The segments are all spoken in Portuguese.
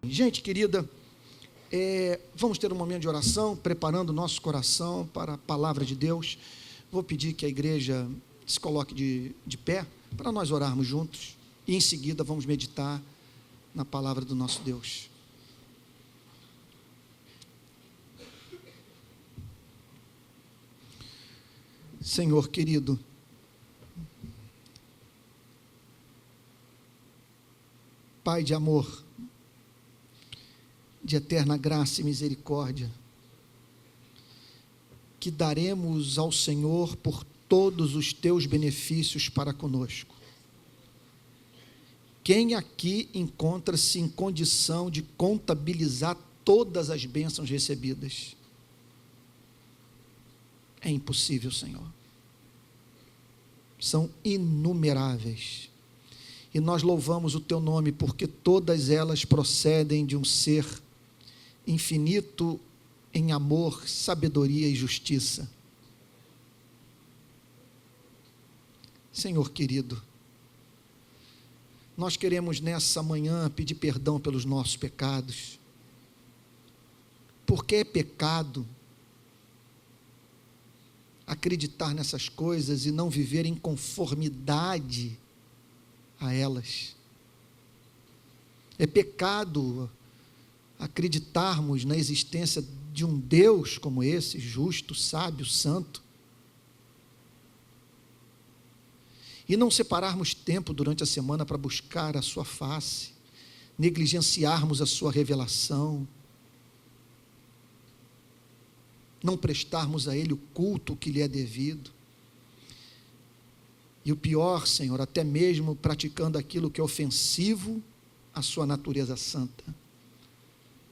Gente querida, vamos ter um momento de oração, preparando o nosso coração para a palavra de Deus. Vou pedir que a igreja se coloque de pé, para nós orarmos juntos, e em seguida vamos meditar na palavra do nosso Deus. Senhor querido, Pai de amor, de eterna graça e misericórdia, que daremos ao Senhor por todos os teus benefícios para conosco. Quem aqui encontra-se em condição de contabilizar todas as bênçãos recebidas? É impossível, Senhor. São inumeráveis. E nós louvamos o teu nome, porque todas elas procedem de um ser infinito em amor, sabedoria e justiça. Senhor querido, nós queremos nessa manhã pedir perdão pelos nossos pecados, porque é pecado acreditar nessas coisas e não viver em conformidade a elas. É pecado acreditarmos na existência de um Deus como esse, justo, sábio, santo, e não separarmos tempo durante a semana para buscar a sua face, negligenciarmos a sua revelação, não prestarmos a Ele o culto que lhe é devido, e o pior, Senhor, até mesmo praticando aquilo que é ofensivo à sua natureza santa.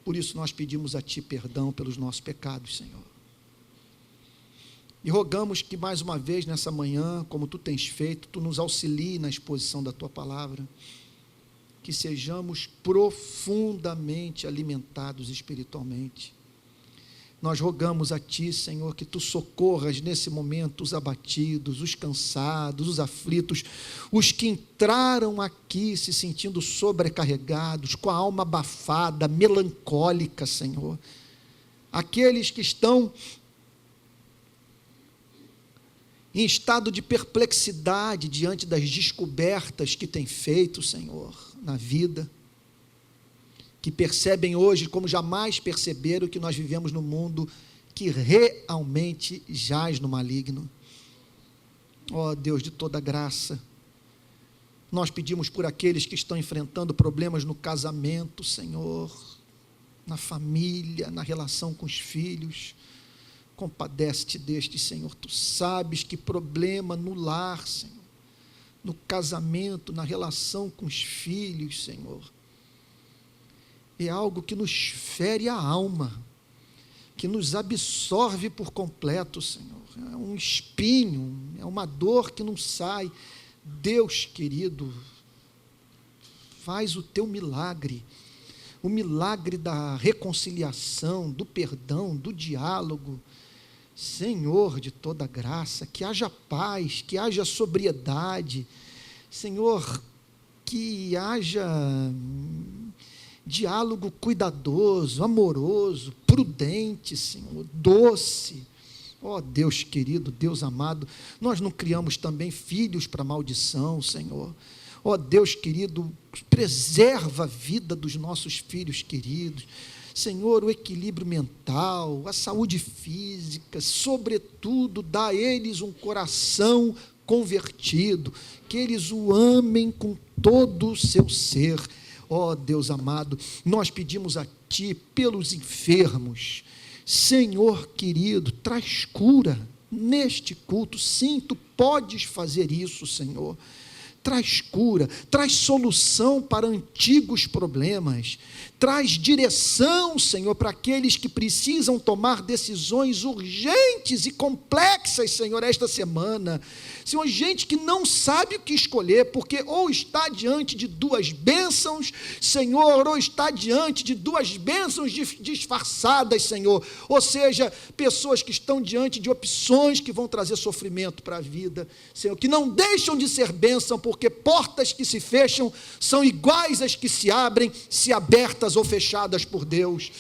Por isso nós pedimos a Ti perdão pelos nossos pecados, Senhor. E rogamos que mais uma vez nessa manhã, como Tu tens feito, Tu nos auxilie na exposição da Tua palavra, que sejamos profundamente alimentados espiritualmente. Nós rogamos a Ti, Senhor, que Tu socorras nesse momento os abatidos, os cansados, os aflitos, os que entraram aqui se sentindo sobrecarregados, com a alma abafada, melancólica, Senhor. Aqueles que estão em estado de perplexidade diante das descobertas que têm feito, Senhor, na vida, que percebem hoje, como jamais perceberam, que nós vivemos num mundo que realmente jaz no maligno. Ó Deus de toda graça, nós pedimos por aqueles que estão enfrentando problemas no casamento, Senhor, na família, na relação com os filhos. Compadece-te destes, Senhor. Tu sabes que problema no lar, Senhor, no casamento, na relação com os filhos, Senhor, é algo que nos fere a alma, que nos absorve por completo, Senhor. É um espinho, é uma dor que não sai. Deus querido, faz o teu milagre, o milagre da reconciliação, do perdão, do diálogo. Senhor de toda graça, que haja paz, que haja sobriedade, Senhor, que haja diálogo cuidadoso, amoroso, prudente, Senhor, doce. Ó Deus querido, Deus amado, nós não criamos também filhos para maldição, Senhor. Ó Deus querido, preserva a vida dos nossos filhos queridos, Senhor, o equilíbrio mental, a saúde física, sobretudo, dá a eles um coração convertido, que eles o amem com todo o seu ser. Ó Deus amado, nós pedimos a Ti pelos enfermos, Senhor querido, traz cura neste culto. Sim, Tu podes fazer isso, Senhor. Traz cura, traz solução para antigos problemas, Traz direção, Senhor, para aqueles que precisam tomar decisões urgentes e complexas, Senhor, esta semana. Senhor, gente que não sabe o que escolher, porque ou está diante de duas bênçãos, Senhor, ou está diante de duas bênçãos disfarçadas, Senhor. Ou seja, pessoas que estão diante de opções que vão trazer sofrimento para a vida, Senhor, que não deixam de ser bênção, porque portas que se fecham são iguais às que se abrem, se abertas ou fechadas por Deus.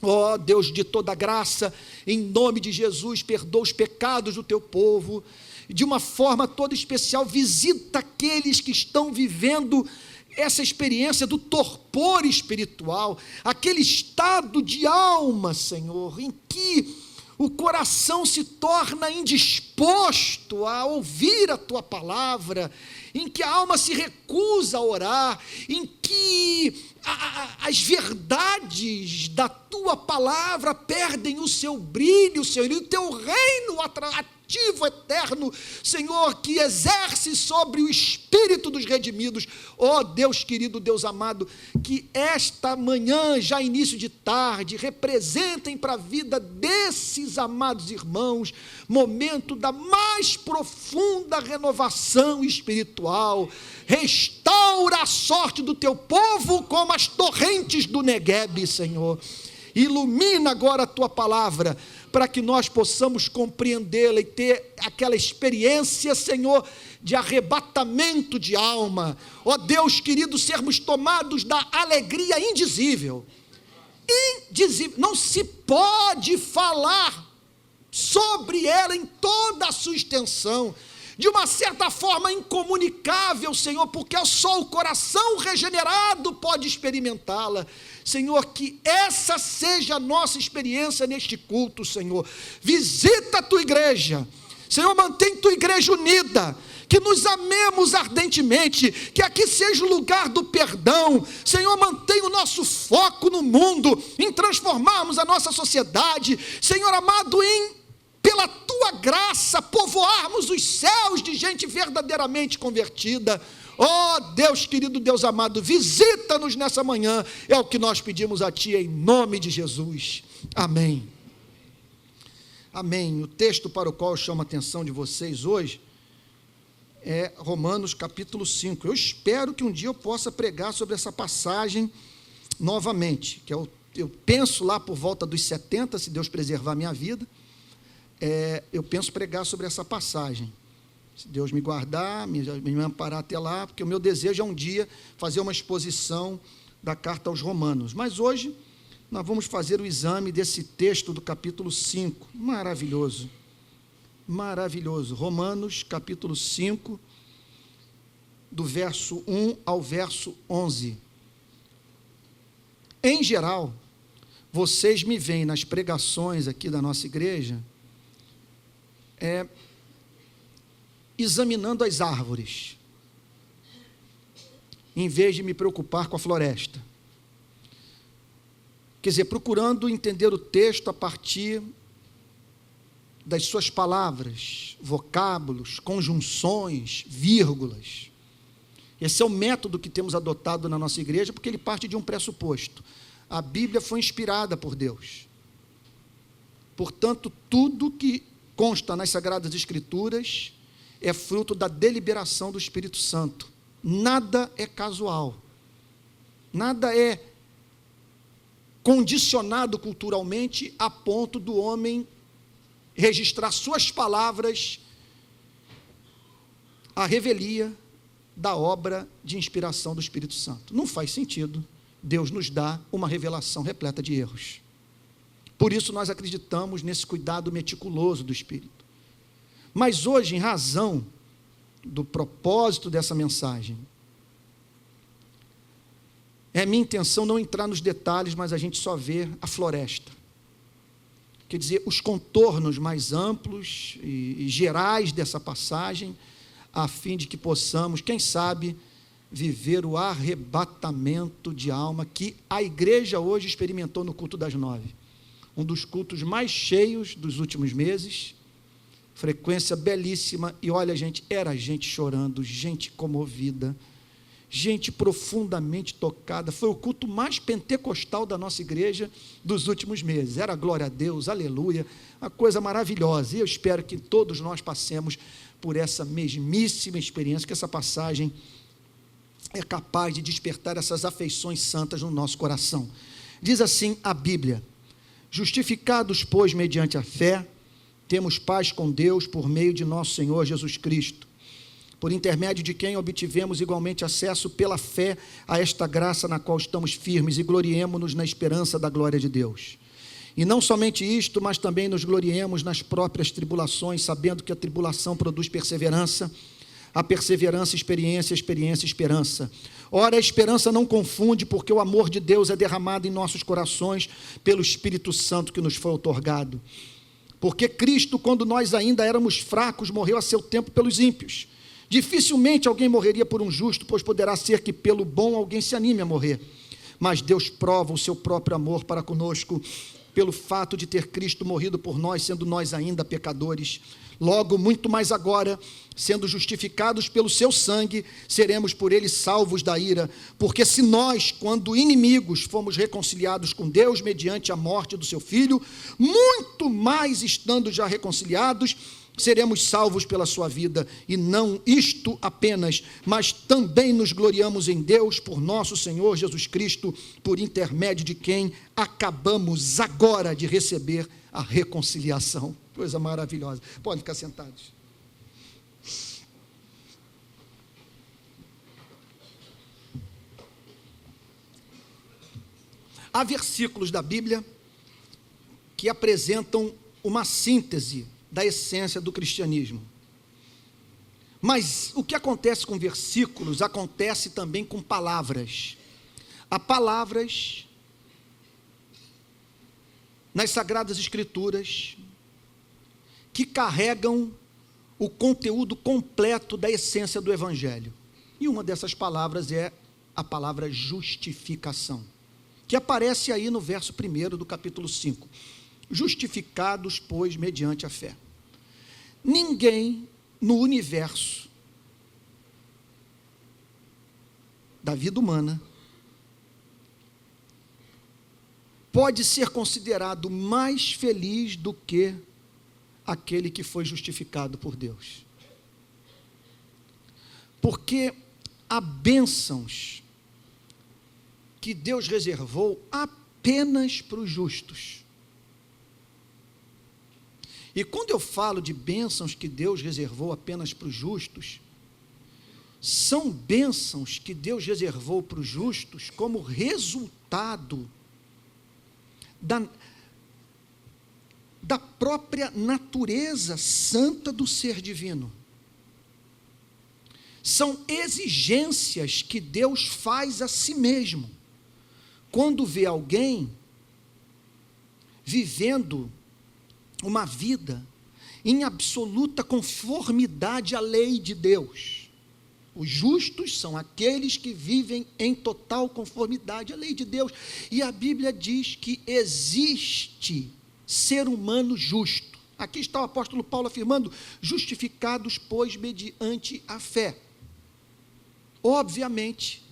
Ó Deus de toda graça, em nome de Jesus, perdoa os pecados do teu povo, de uma forma toda especial, visita aqueles que estão vivendo essa experiência do torpor espiritual, aquele estado de alma, Senhor, em que o coração se torna indisposto a ouvir a tua palavra, em que a alma se recusa a orar, em que as verdades da tua palavra perdem o seu brilho, Senhor, e o teu reino ativo, eterno, Senhor, que exerce sobre o espírito dos redimidos. Ó Deus querido, Deus amado, que esta manhã, já início de tarde, representem para a vida desses amados irmãos, momento da mais profunda renovação espiritual. Restaura a sorte do teu povo como as torrentes do Neguebe, Senhor. Ilumina agora a tua palavra, para que nós possamos compreendê-la e ter aquela experiência, Senhor, de arrebatamento de alma. Ó Deus querido, sermos tomados da alegria indizível. Indizível, não se pode falar sobre ela em toda a sua extensão, de uma certa forma incomunicável, Senhor, porque só o coração regenerado pode experimentá-la. Senhor, que essa seja a nossa experiência neste culto, Senhor. Visita a tua igreja, Senhor, mantém tua igreja unida, que nos amemos ardentemente, que aqui seja o lugar do perdão. Senhor, mantenha o nosso foco no mundo, em transformarmos a nossa sociedade, Senhor amado, pela tua graça, povoarmos os céus de gente verdadeiramente convertida. Ó Deus querido, Deus amado, visita-nos nessa manhã, é o que nós pedimos a Ti, em nome de Jesus, amém. Amém. O texto para o qual eu chamo a atenção de vocês hoje é Romanos capítulo 5, eu espero que um dia eu possa pregar sobre essa passagem novamente, que eu penso lá por volta dos 70, se Deus preservar a minha vida, eu penso pregar sobre essa passagem, se Deus me guardar, me amparar até lá, porque o meu desejo é um dia fazer uma exposição da carta aos Romanos. Mas hoje nós vamos fazer o exame desse texto do capítulo 5, maravilhoso, maravilhoso. Romanos capítulo 5, do verso 1 ao verso 11. Em geral, vocês me veem nas pregações aqui da nossa igreja, examinando as árvores, em vez de me preocupar com a floresta. Quer dizer, procurando entender o texto a partir das suas palavras, vocábulos, conjunções, vírgulas. Esse é o método que temos adotado na nossa igreja, porque ele parte de um pressuposto: a Bíblia foi inspirada por Deus. Portanto, tudo que consta nas Sagradas Escrituras é fruto da deliberação do Espírito Santo. Nada é casual, nada é condicionado culturalmente a ponto do homem registrar suas palavras à revelia da obra de inspiração do Espírito Santo. Não faz sentido. Deus nos dá uma revelação repleta de erros. Por isso nós acreditamos nesse cuidado meticuloso do Espírito. Mas hoje, em razão do propósito dessa mensagem, é minha intenção não entrar nos detalhes, mas a gente só ver a floresta. Quer dizer, os contornos mais amplos e gerais dessa passagem, a fim de que possamos, quem sabe, viver o arrebatamento de alma que a igreja hoje experimentou no culto das 9. Um dos cultos mais cheios dos últimos meses, frequência belíssima, e olha gente, era gente chorando, gente comovida, gente profundamente tocada. Foi o culto mais pentecostal da nossa igreja dos últimos meses. Era glória a Deus, aleluia, uma coisa maravilhosa. E eu espero que todos nós passemos por essa mesmíssima experiência, que essa passagem é capaz de despertar essas afeições santas no nosso coração. Diz assim a Bíblia: justificados, pois, mediante a fé, temos paz com Deus por meio de nosso Senhor Jesus Cristo, por intermédio de quem obtivemos igualmente acesso pela fé a esta graça na qual estamos firmes e gloriemo-nos na esperança da glória de Deus. E não somente isto, mas também nos gloriemos nas próprias tribulações, sabendo que a tribulação produz perseverança, a perseverança, experiência, a experiência, esperança. Ora, a esperança não confunde, porque o amor de Deus é derramado em nossos corações pelo Espírito Santo que nos foi outorgado. Porque Cristo, quando nós ainda éramos fracos, morreu a seu tempo pelos ímpios. Dificilmente alguém morreria por um justo, pois poderá ser que pelo bom alguém se anime a morrer. Mas Deus prova o seu próprio amor para conosco, pelo fato de ter Cristo morrido por nós, sendo nós ainda pecadores. Logo, muito mais agora, sendo justificados pelo seu sangue, seremos por ele salvos da ira. Porque se nós, quando inimigos, fomos reconciliados com Deus mediante a morte do seu Filho, muito mais estando já reconciliados, seremos salvos pela sua vida. E não isto apenas, mas também nos gloriamos em Deus por nosso Senhor Jesus Cristo, por intermédio de quem acabamos agora de receber a reconciliação. Coisa maravilhosa. Podem ficar sentados. Há versículos da Bíblia que apresentam uma síntese da essência do cristianismo. Mas o que acontece com versículos, acontece também com palavras. Há palavras nas Sagradas Escrituras que carregam o conteúdo completo da essência do Evangelho. E uma dessas palavras é a palavra justificação, que aparece aí no verso 1 do capítulo 5. Justificados, pois, mediante a fé. Ninguém no universo da vida humana pode ser considerado mais feliz do que aquele que foi justificado por Deus. Porque há bênçãos que Deus reservou apenas para os justos. E quando eu falo de bênçãos que Deus reservou apenas para os justos, são bênçãos que Deus reservou para os justos como resultado da própria natureza santa do ser divino. São exigências que Deus faz a si mesmo, quando vê alguém vivendo uma vida em absoluta conformidade à lei de Deus. Os justos são aqueles que vivem em total conformidade à lei de Deus. E a Bíblia diz que existe ser humano justo. Aqui está o apóstolo Paulo afirmando: justificados, pois, mediante a fé. Obviamente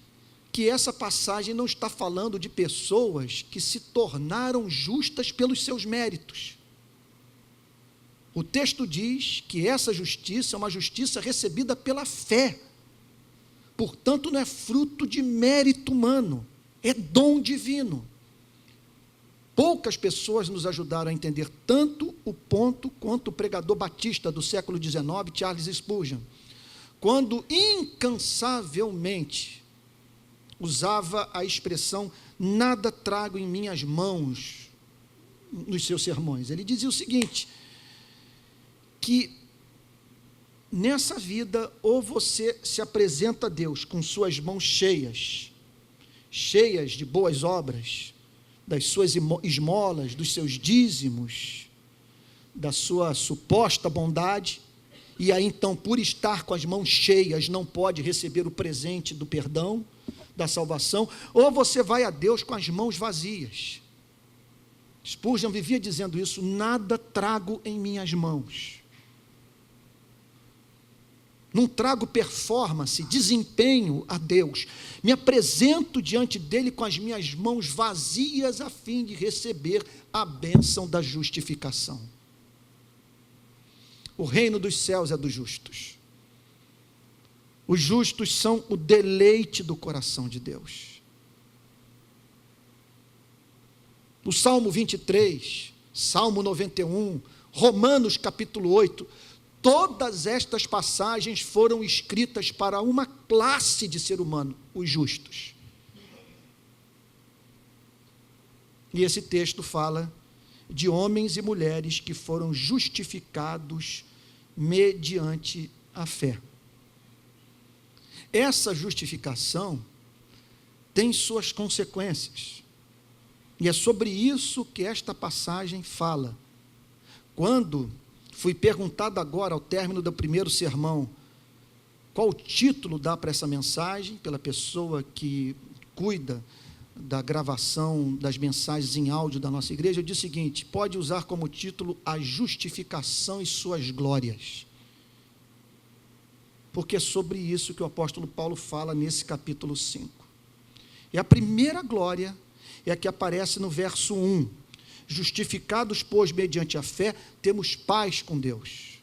que essa passagem não está falando de pessoas que se tornaram justas pelos seus méritos. O texto diz que essa justiça é uma justiça recebida pela fé. Portanto, não é fruto de mérito humano, é dom divino. Poucas pessoas nos ajudaram a entender tanto o ponto quanto o pregador batista do século XIX, Charles Spurgeon, quando incansavelmente usava a expressão "nada trago em minhas mãos" nos seus sermões. Ele dizia o seguinte, que nessa vida, ou você se apresenta a Deus com suas mãos cheias de boas obras, das suas esmolas, dos seus dízimos, da sua suposta bondade, e aí então, por estar com as mãos cheias, não pode receber o presente do perdão, da salvação, ou você vai a Deus com as mãos vazias. Spurgeon vivia dizendo isso: nada trago em minhas mãos. não trago performance, desempenho a Deus, me apresento diante dele com as minhas mãos vazias a fim de receber a bênção da justificação. O reino dos céus é dos justos. Os justos são o deleite do coração de Deus. O Salmo 23, Salmo 91, Romanos capítulo 8, todas estas passagens foram escritas para uma classe de ser humano, os justos. E esse texto fala de homens e mulheres que foram justificados mediante a fé. Essa justificação tem suas consequências. E é sobre isso que esta passagem fala. Quando fui perguntado agora, ao término do primeiro sermão, qual o título dá para essa mensagem, pela pessoa que cuida da gravação das mensagens em áudio da nossa igreja, eu disse o seguinte: pode usar como título a justificação e suas glórias. Porque é sobre isso que o apóstolo Paulo fala nesse capítulo 5. E a primeira glória é a que aparece no verso 1. Justificados, pois, mediante a fé, temos paz com Deus.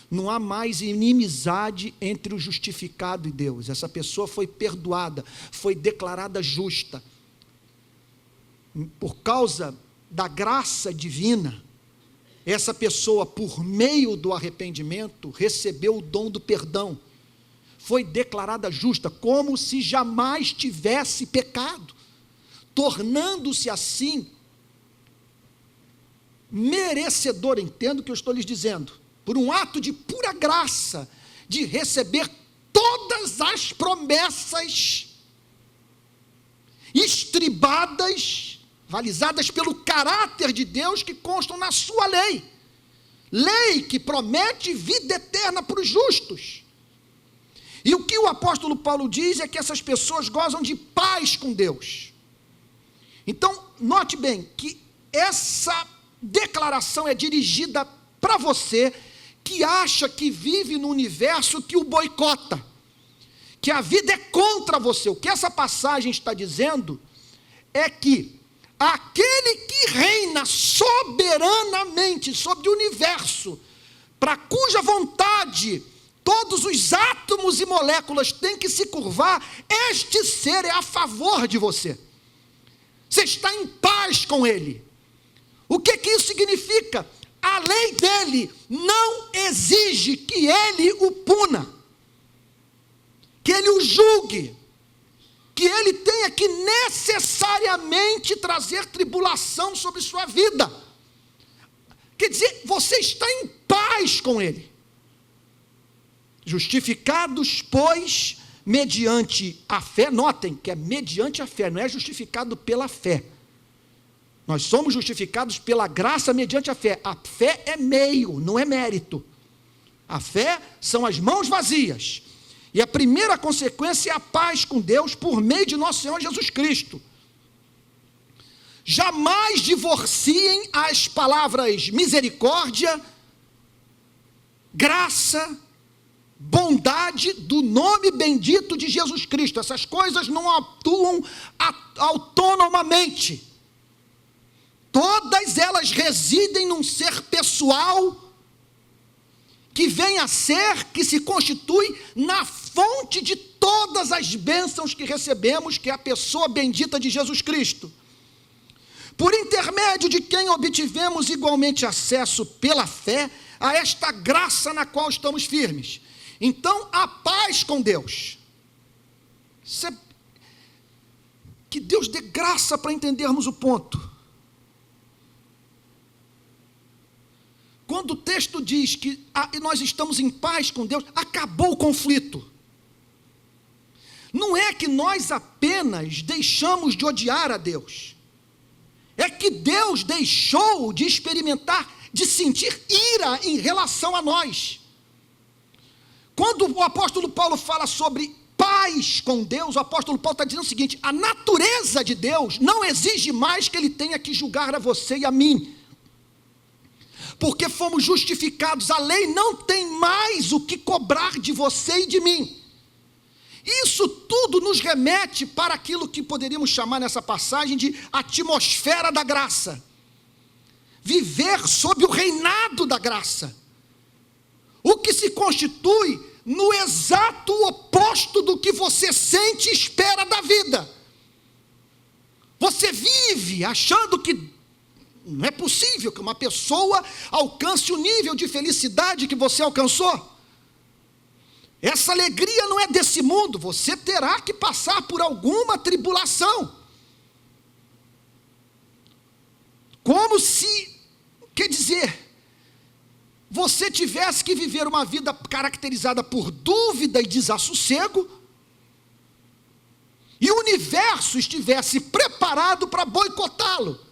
Não há mais inimizade entre o justificado e Deus. Essa pessoa foi perdoada, foi declarada justa. Por causa da graça divina, essa pessoa, por meio do arrependimento, recebeu o dom do perdão. Foi declarada justa, como se jamais tivesse pecado, tornando-se assim merecedor, entendo o que eu estou lhes dizendo, por um ato de pura graça, de receber todas as promessas estribadas, balizadas pelo caráter de Deus que constam na sua lei. Lei que promete vida eterna para os justos. E o que o apóstolo Paulo diz é que essas pessoas gozam de paz com Deus. Então, note bem que essa declaração é dirigida para você que acha que vive no universo que o boicota, que a vida é contra você. O que essa passagem está dizendo é que aquele que reina soberanamente sobre o universo, para cuja vontade todos os átomos e moléculas têm que se curvar, este ser é a favor de você. Você está em paz com ele. O que isso significa? A lei dele não exige que ele o puna, que ele o julgue, que ele tenha que necessariamente trazer tribulação sobre sua vida. Quer dizer, você está em paz com ele. Justificados, pois, mediante a fé. Notem que é mediante a fé, não é justificado pela fé. Nós somos justificados pela graça mediante a fé. A fé é meio, não é mérito. A fé são as mãos vazias. E a primeira consequência é a paz com Deus por meio de nosso Senhor Jesus Cristo. Jamais divorciem as palavras misericórdia, graça, bondade do nome bendito de Jesus Cristo. Essas coisas não atuam autonomamente. Todas elas residem num ser pessoal que vem a ser, que se constitui na fonte de todas as bênçãos que recebemos, que é a pessoa bendita de Jesus Cristo, por intermédio de quem obtivemos igualmente acesso pela fé a esta graça na qual estamos firmes. Então, a paz com Deus. Que Deus dê graça para entendermos o ponto. Quando o texto diz que nós estamos em paz com Deus, acabou o conflito. Não é que nós apenas deixamos de odiar a Deus. É que Deus deixou de experimentar, de sentir ira em relação a nós. Quando o apóstolo Paulo fala sobre paz com Deus, o apóstolo Paulo está dizendo o seguinte: a natureza de Deus não exige mais que ele tenha que julgar a você e a mim. porque fomos justificados, a lei não tem mais o que cobrar de você e de mim. Isso tudo nos remete para aquilo que poderíamos chamar nessa passagem de atmosfera da graça. Viver sob o reinado da graça. O que se constitui no exato oposto do que você sente e espera da vida. Você vive achando que não é possível que uma pessoa alcance o nível de felicidade que você alcançou. Essa alegria não é desse mundo, você terá que passar por alguma tribulação. Como se, quer dizer, você tivesse que viver uma vida caracterizada por dúvida e desassossego, e o universo estivesse preparado para boicotá-lo.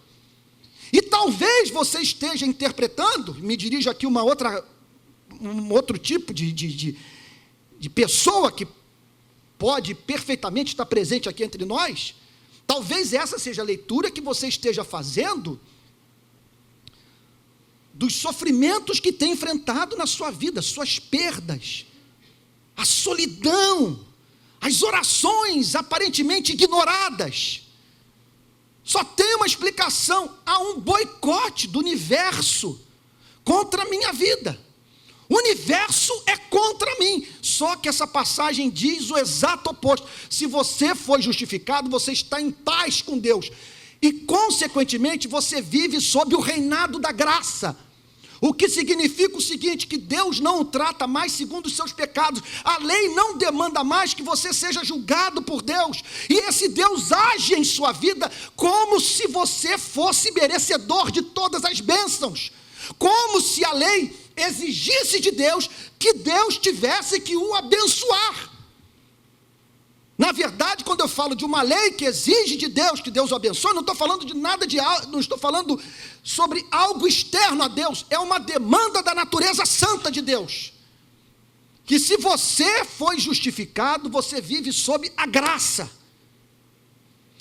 E talvez você esteja interpretando, me dirijo aqui um outro tipo de pessoa que pode perfeitamente estar presente aqui entre nós, talvez essa seja a leitura que você esteja fazendo dos sofrimentos que tem enfrentado na sua vida, suas perdas, a solidão, as orações aparentemente ignoradas. Só tem uma explicação: há um boicote do universo contra a minha vida. O universo é contra mim. Só que essa passagem diz o exato oposto. Se você foi justificado, você está em paz com Deus. E, consequentemente, você vive sob o reinado da graça. O que significa o seguinte, que Deus não o trata mais segundo os seus pecados. A lei não demanda mais que você seja julgado por Deus. E esse Deus age em sua vida como se você fosse merecedor de todas as bênçãos. Como se a lei exigisse de Deus que Deus tivesse que o abençoar. Na verdade, quando eu falo de uma lei que exige de Deus que Deus o abençoe, não estou falando de nada não estou falando sobre algo externo a Deus, é uma demanda da natureza santa de Deus. Que se você foi justificado, você vive sob a graça.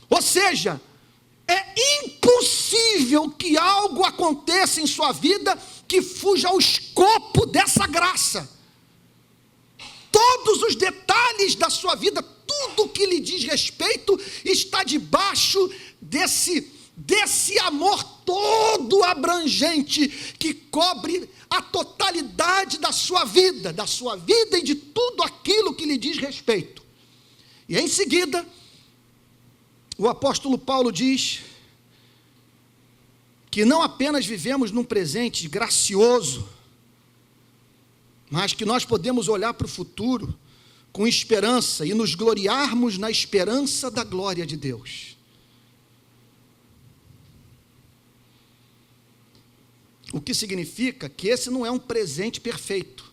Ou seja, é impossível que algo aconteça em sua vida que fuja ao escopo dessa graça. Todos os detalhes da sua vida, tudo que lhe diz respeito, está debaixo desse amor todo abrangente, que cobre a totalidade da sua vida e de tudo aquilo que lhe diz respeito. E em seguida, o apóstolo Paulo diz que não apenas vivemos num presente gracioso, mas que nós podemos olhar para o futuro com esperança e nos gloriarmos na esperança da glória de Deus. O que significa que esse não é um presente perfeito.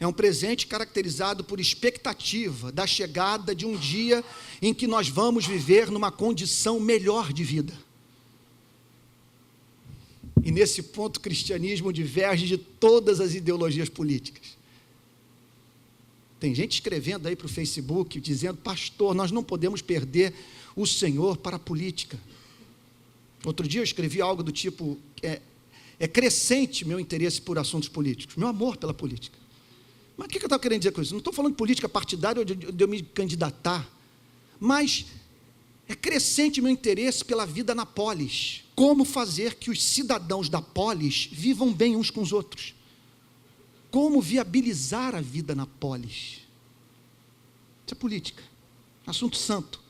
É um presente caracterizado por expectativa da chegada de um dia em que nós vamos viver numa condição melhor de vida. E nesse ponto o cristianismo diverge de todas as ideologias políticas. Tem gente escrevendo aí para o Facebook, dizendo: pastor, nós não podemos perder o Senhor para a política. Outro dia eu escrevi algo do tipo: é crescente meu interesse por assuntos políticos, meu amor pela política. Mas o que eu estava querendo dizer com isso? Não estou falando de política partidária ou de eu me candidatar, mas é crescente meu interesse pela vida na polis. Como fazer que os cidadãos da polis vivam bem uns com os outros? Como viabilizar a vida na polis? Isso é política, assunto santo.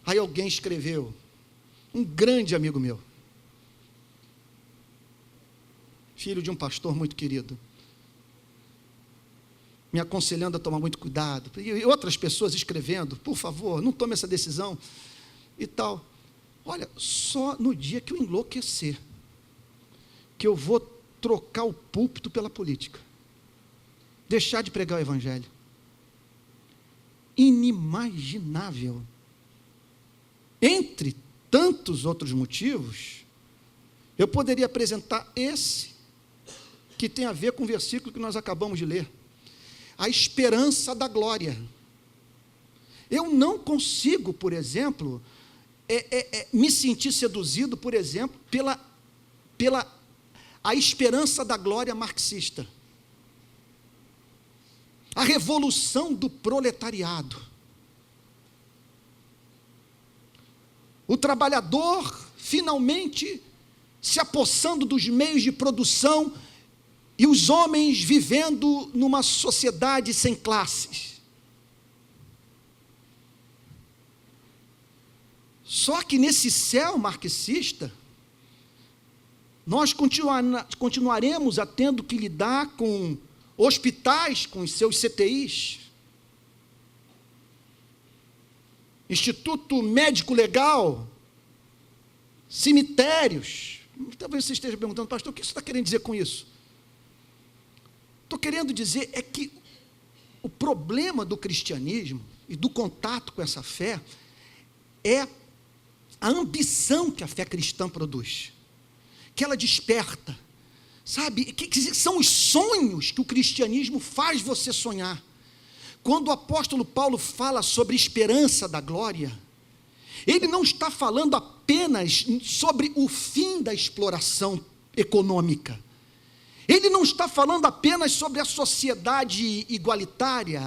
Aí alguém escreveu, um grande amigo meu, filho de um pastor muito querido, me aconselhando a tomar muito cuidado, e outras pessoas escrevendo: por favor, não tome essa decisão, e tal. Olha, só no dia que eu enlouquecer, que eu vou trocar o púlpito pela política, deixar de pregar o evangelho. Inimaginável. Entre tantos outros motivos, eu poderia apresentar esse, que tem a ver com o versículo que nós acabamos de ler. A esperança da glória. Eu não consigo, por exemplo, me sentir seduzido, por exemplo, pela a esperança da glória marxista, a revolução do proletariado. O trabalhador finalmente se apossando dos meios de produção e os homens vivendo numa sociedade sem classes. Só que nesse céu marxista, nós continuaremos a tendo que lidar com hospitais, com os seus CTIs, Instituto Médico Legal, cemitérios. Talvez você esteja perguntando, pastor, o que você está querendo dizer com isso? Estou querendo dizer é que o problema do cristianismo e do contato com essa fé é a ambição que a fé cristã produz, que ela desperta, sabe? Que são os sonhos que o cristianismo faz você sonhar. Quando o apóstolo Paulo fala sobre esperança da glória, ele não está falando apenas sobre o fim da exploração econômica. Ele não está falando apenas sobre a sociedade igualitária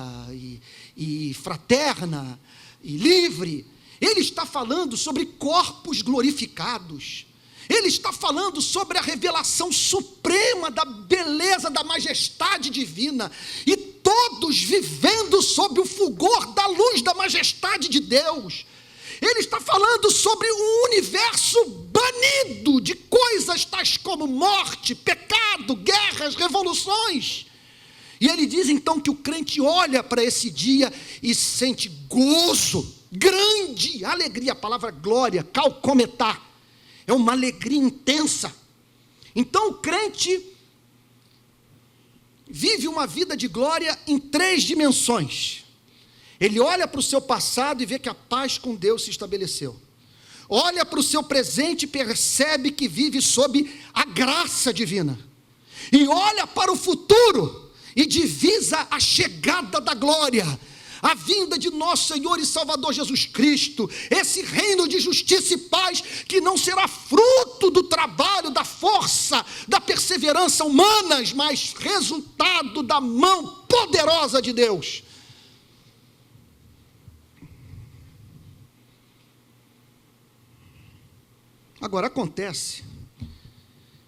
e fraterna e livre. Ele está falando sobre corpos glorificados. Ele está falando sobre a revelação suprema da beleza, da majestade divina, e todos vivendo sob o fulgor da luz da majestade de Deus. Ele está falando sobre um universo banido de coisas tais como morte, pecado, guerras, revoluções. E ele diz então que o crente olha para esse dia e sente gozo, grande alegria. A palavra glória, calcometá, é uma alegria intensa. Então o crente vive uma vida de glória em 3 dimensões. Ele olha para o seu passado e vê que a paz com Deus se estabeleceu. Olha para o seu presente e percebe que vive sob a graça divina. E olha para o futuro e divisa a chegada da glória, a vinda de nosso Senhor e Salvador Jesus Cristo, esse reino de justiça e paz que não será fruto do trabalho, da força, da perseverança humanas, mas resultado da mão poderosa de Deus. Agora acontece,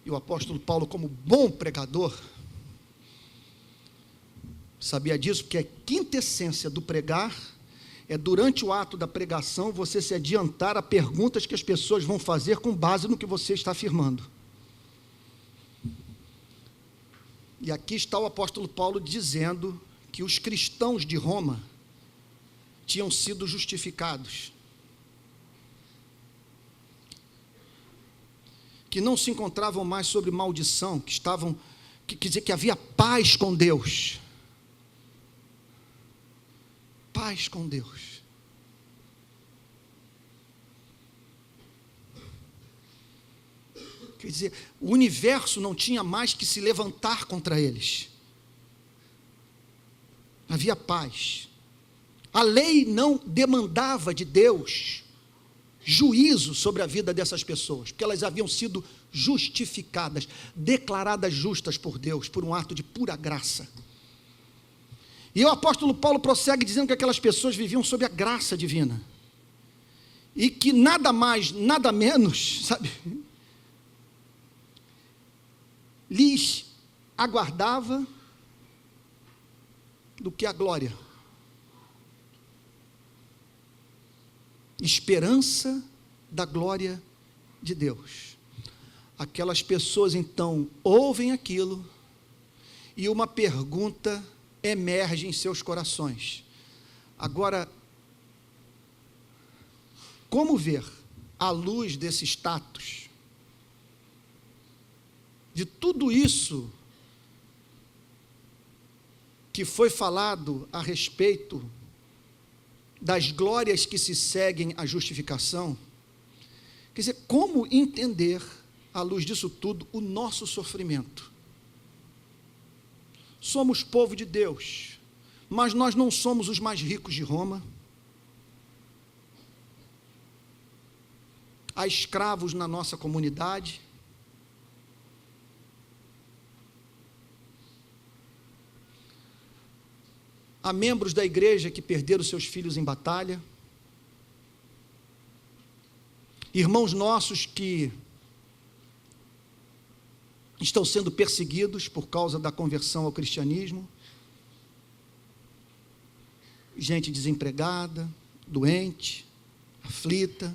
e o apóstolo Paulo, como bom pregador, sabia disso, porque a quintessência do pregar é, durante o ato da pregação, você se adiantar a perguntas que as pessoas vão fazer com base no que você está afirmando. E aqui está o apóstolo Paulo dizendo que os cristãos de Roma tinham sido justificados, que não se encontravam mais sob maldição, quer dizer, que havia paz com Deus. Paz com Deus. Quer dizer, o universo não tinha mais que se levantar contra eles. Havia paz. A lei não demandava de Deus juízo sobre a vida dessas pessoas, porque elas haviam sido justificadas, declaradas justas por Deus, por um ato de pura graça. E o apóstolo Paulo prossegue dizendo que aquelas pessoas viviam sob a graça divina, e que nada mais, nada menos, sabe, lhes aguardava do que a glória. Esperança da glória de Deus. Aquelas pessoas então ouvem aquilo e uma pergunta emerge em seus corações. Agora, como ver, à luz desse status, de tudo isso que foi falado a respeito das glórias que se seguem à justificação, quer dizer, como entender, à luz disso tudo, o nosso sofrimento? Somos povo de Deus, mas nós não somos os mais ricos de Roma. há escravos na nossa comunidade. Há membros da igreja que perderam seus filhos em batalha. Irmãos nossos que estão sendo perseguidos por causa da conversão ao cristianismo. Gente desempregada, doente, aflita.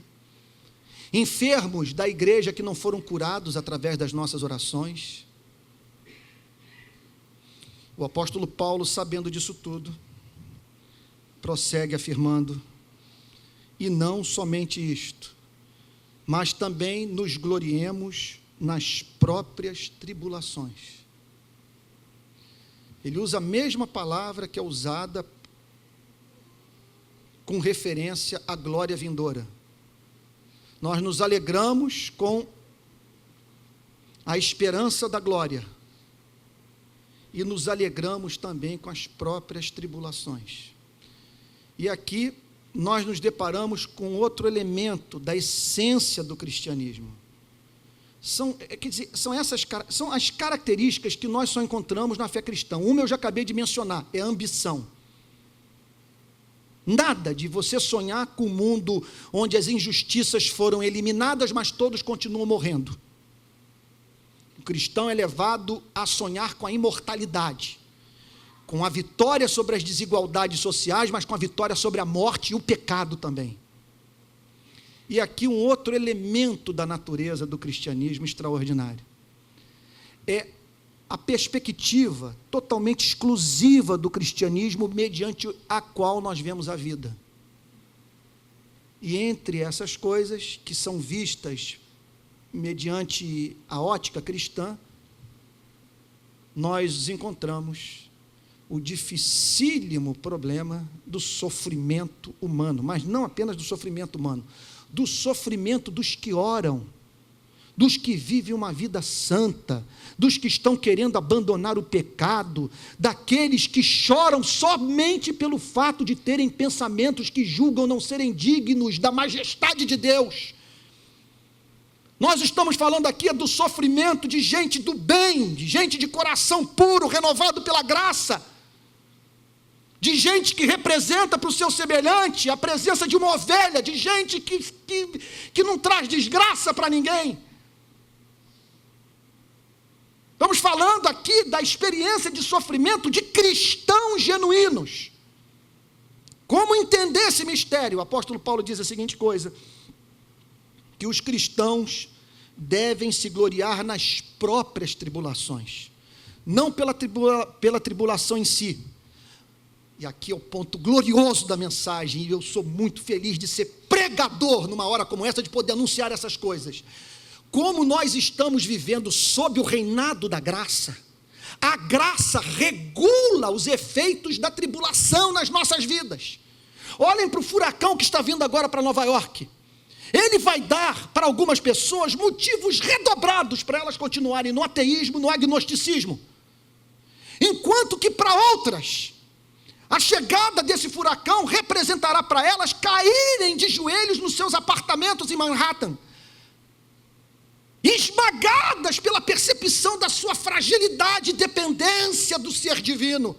Enfermos da igreja que não foram curados através das nossas orações. O apóstolo Paulo, sabendo disso tudo, prossegue afirmando: e não somente isto, mas também nos gloriemos nas próprias tribulações. Ele usa a mesma palavra que é usada com referência à glória vindoura. Nós nos alegramos com a esperança da glória e nos alegramos também com as próprias tribulações. E aqui nós nos deparamos com outro elemento da essência do cristianismo. São as características que nós só encontramos na fé cristã. Uma eu já acabei de mencionar, é a ambição. Nada de você sonhar com um mundo onde as injustiças foram eliminadas, mas todos continuam morrendo. O cristão é levado a sonhar com a imortalidade, com a vitória sobre as desigualdades sociais, mas com a vitória sobre a morte e o pecado também. E aqui um outro elemento da natureza do cristianismo extraordinário. É a perspectiva totalmente exclusiva do cristianismo mediante a qual nós vemos a vida. E entre essas coisas que são vistas mediante a ótica cristã, nós encontramos o dificílimo problema do sofrimento humano, mas não apenas do sofrimento humano, do sofrimento dos que oram, dos que vivem uma vida santa, dos que estão querendo abandonar o pecado, daqueles que choram somente pelo fato de terem pensamentos que julgam não serem dignos da majestade de Deus. Nós estamos falando aqui do sofrimento de gente do bem, de gente de coração puro, renovado pela graça, de gente que representa para o seu semelhante a presença de uma ovelha, de gente que não traz desgraça para ninguém. Estamos falando aqui da experiência de sofrimento de cristãos genuínos. Como entender esse mistério? O apóstolo Paulo diz a seguinte coisa: que os cristãos devem se gloriar nas próprias tribulações, não pela tribulação em si. E aqui é o ponto glorioso da mensagem, e eu sou muito feliz de ser pregador numa hora como essa, de poder anunciar essas coisas. Como nós estamos vivendo sob o reinado da graça, a graça regula os efeitos da tribulação nas nossas vidas. Olhem para o furacão que está vindo agora para Nova York. Ele vai dar para algumas pessoas motivos redobrados para elas continuarem no ateísmo, no agnosticismo. Enquanto que para outras, a chegada desse furacão representará para elas caírem de joelhos nos seus apartamentos em Manhattan, esmagadas pela percepção da sua fragilidade e dependência do ser divino.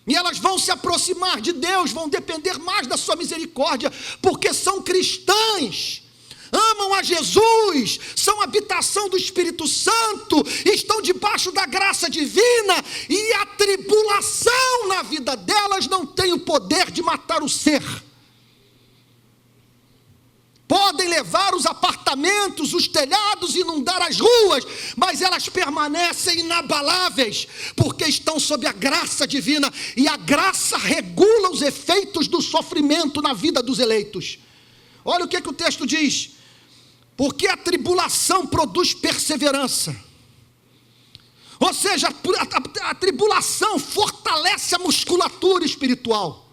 E elas vão se aproximar de Deus, vão depender mais da sua misericórdia, porque são cristãs, amam a Jesus, são habitação do Espírito Santo, estão debaixo da graça divina, e a tribulação na vida delas não tem o poder de matar o ser. Podem levar os apartamentos, os telhados, inundar as ruas, mas elas permanecem inabaláveis, porque estão sob a graça divina, e a graça regula os efeitos do sofrimento na vida dos eleitos. Olha o que o texto diz: porque a tribulação produz perseverança. Ou seja, a tribulação fortalece a musculatura espiritual,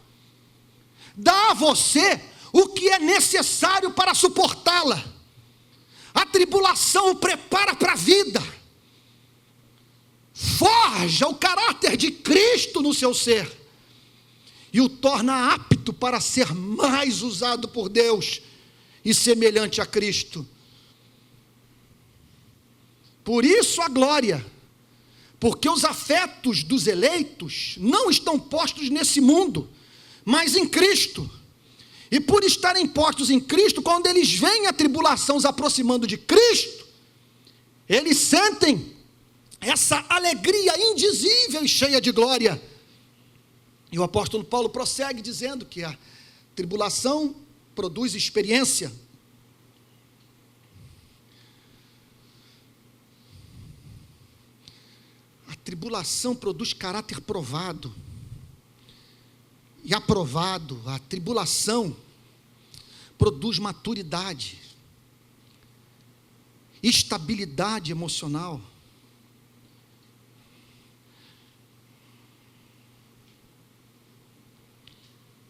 dá a você o que é necessário para suportá-la. A tribulação o prepara para a vida, forja o caráter de Cristo no seu ser, e o torna apto para ser mais usado por Deus, e semelhante a Cristo. Por isso a glória, porque os afetos dos eleitos não estão postos nesse mundo, mas em Cristo. E por estarem postos em Cristo, quando eles veem a tribulação se aproximando de Cristo, eles sentem essa alegria indizível e cheia de glória. E o apóstolo Paulo prossegue dizendo que a tribulação produz experiência. A tribulação produz caráter provado e aprovado. A tribulação produz maturidade, estabilidade emocional.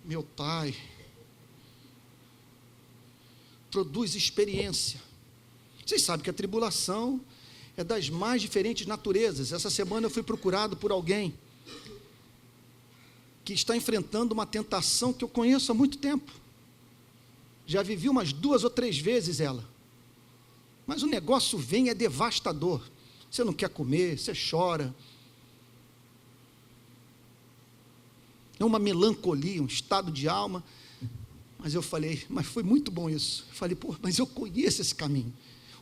Meu Pai, produz experiência. Vocês sabem que a tribulação é das mais diferentes naturezas. Essa semana eu fui procurado por alguém que está enfrentando uma tentação que eu conheço há muito tempo. Já vivi umas 2 ou 3 vezes ela. Mas o negócio vem, é devastador. Você não quer comer, você chora. É uma melancolia, um estado de alma. Mas eu falei, mas foi muito bom isso. Eu falei, pô, mas eu conheço esse caminho.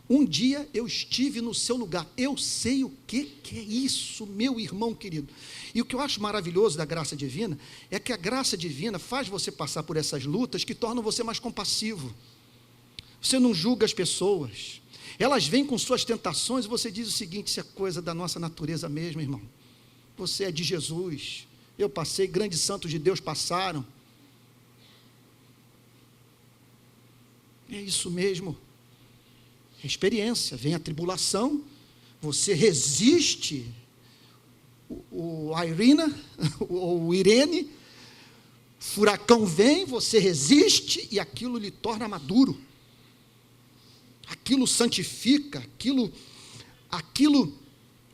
Um dia eu estive no seu lugar. Eu sei o que é isso, meu irmão querido. E o que eu acho maravilhoso da graça divina é que a graça divina faz você passar por essas lutas que tornam você mais compassivo. Você não julga as pessoas. Elas vêm com suas tentações e você diz o seguinte: isso é coisa da nossa natureza mesmo, irmão. Você é de Jesus. Eu passei, grandes santos de Deus passaram. É isso mesmo. Experiência, vem a tribulação, você resiste, o Irene, furacão vem, você resiste e aquilo lhe torna maduro, aquilo santifica, aquilo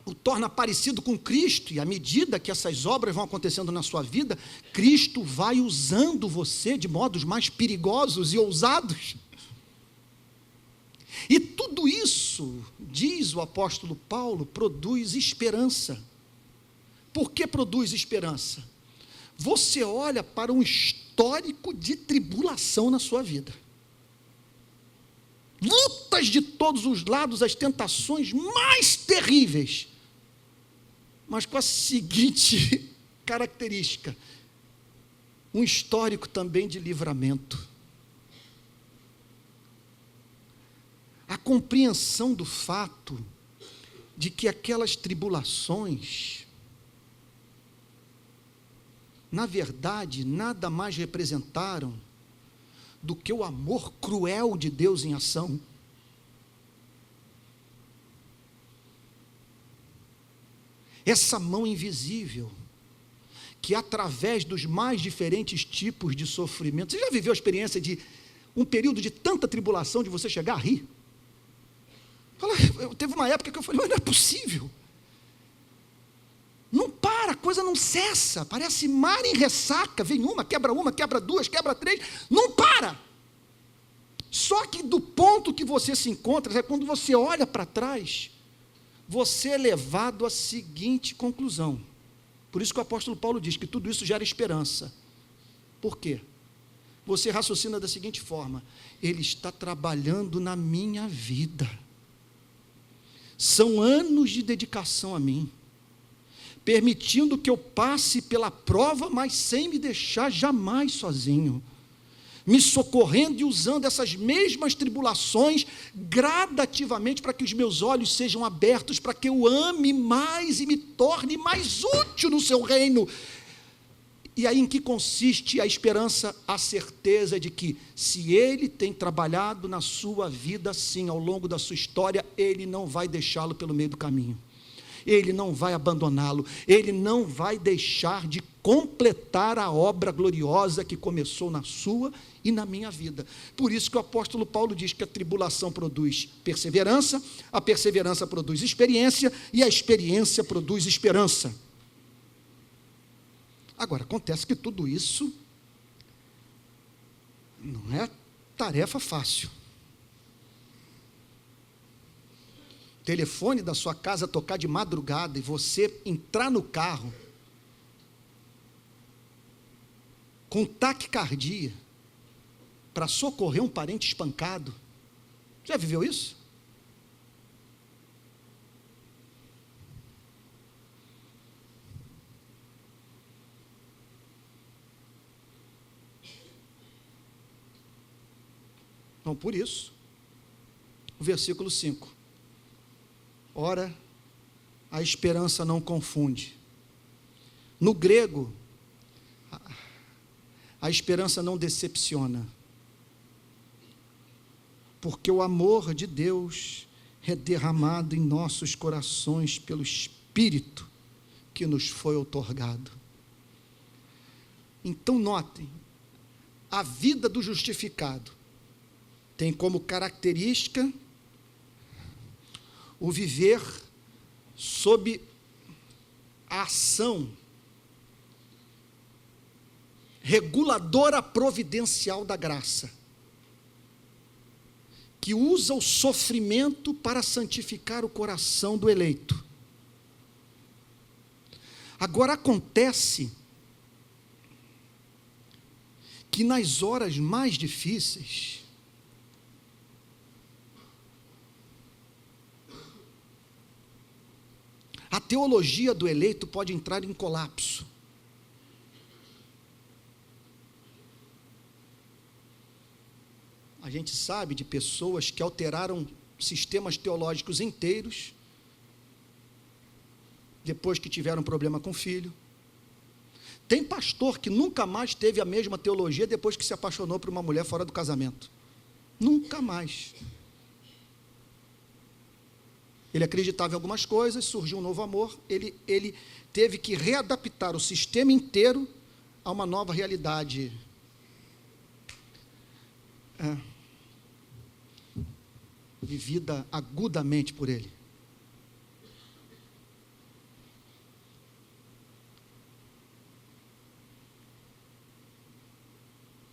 o torna parecido com Cristo, e à medida que essas obras vão acontecendo na sua vida, Cristo vai usando você de modos mais perigosos e ousados. E tudo isso, diz o apóstolo Paulo, produz esperança. Por que produz esperança? Você olha para um histórico de tribulação na sua vida. Lutas de todos os lados, as tentações mais terríveis. Mas com a seguinte característica: um histórico também de livramento. A compreensão do fato de que aquelas tribulações, na verdade, nada mais representaram do que o amor cruel de Deus em ação. Essa mão invisível, que através dos mais diferentes tipos de sofrimento, você já viveu a experiência de um período de tanta tribulação, de você chegar a rir? Teve uma época que eu falei, mas não é possível. Não para, a coisa não cessa, parece mar em ressaca, vem uma, quebra 2, quebra 3, não para. Só que do ponto que você se encontra, é quando você olha para trás, você é levado à seguinte conclusão. Por isso que o apóstolo Paulo diz que tudo isso gera esperança. Por quê? Você raciocina da seguinte forma: Ele está trabalhando na minha vida. São anos de dedicação a mim, permitindo que eu passe pela prova, mas sem me deixar jamais sozinho, me socorrendo e usando essas mesmas tribulações gradativamente para que os meus olhos sejam abertos, para que eu ame mais e me torne mais útil no seu reino. E aí em que consiste a esperança? A certeza de que, se Ele tem trabalhado na sua vida assim, ao longo da sua história, Ele não vai deixá-lo pelo meio do caminho, Ele não vai abandoná-lo, Ele não vai deixar de completar a obra gloriosa que começou na sua e na minha vida. Por isso que o apóstolo Paulo diz que a tribulação produz perseverança, a perseverança produz experiência, e a experiência produz esperança. Agora, acontece que tudo isso não é Tarefa fácil. Telefone da sua casa tocar de madrugada e você entrar no carro com taquicardia para socorrer um parente espancado. Já viveu isso? Então, por isso, o versículo 5. Ora, a esperança não confunde. No grego, a esperança não decepciona. Porque o amor de Deus é derramado em nossos corações pelo Espírito que nos foi outorgado. Então, notem, a vida do justificado tem como característica o viver sob a ação reguladora providencial da graça, que usa o sofrimento para santificar o coração do eleito. Agora acontece que nas horas mais difíceis, a teologia do eleito pode entrar em colapso. A gente sabe de pessoas que alteraram sistemas teológicos inteiros, depois que tiveram problema com o filho. Tem pastor que nunca mais teve a mesma teologia depois que se apaixonou por uma mulher fora do casamento. Nunca mais. Ele acreditava em algumas coisas, surgiu um novo amor, ele teve que readaptar o sistema inteiro a uma nova realidade. Vivida agudamente por ele.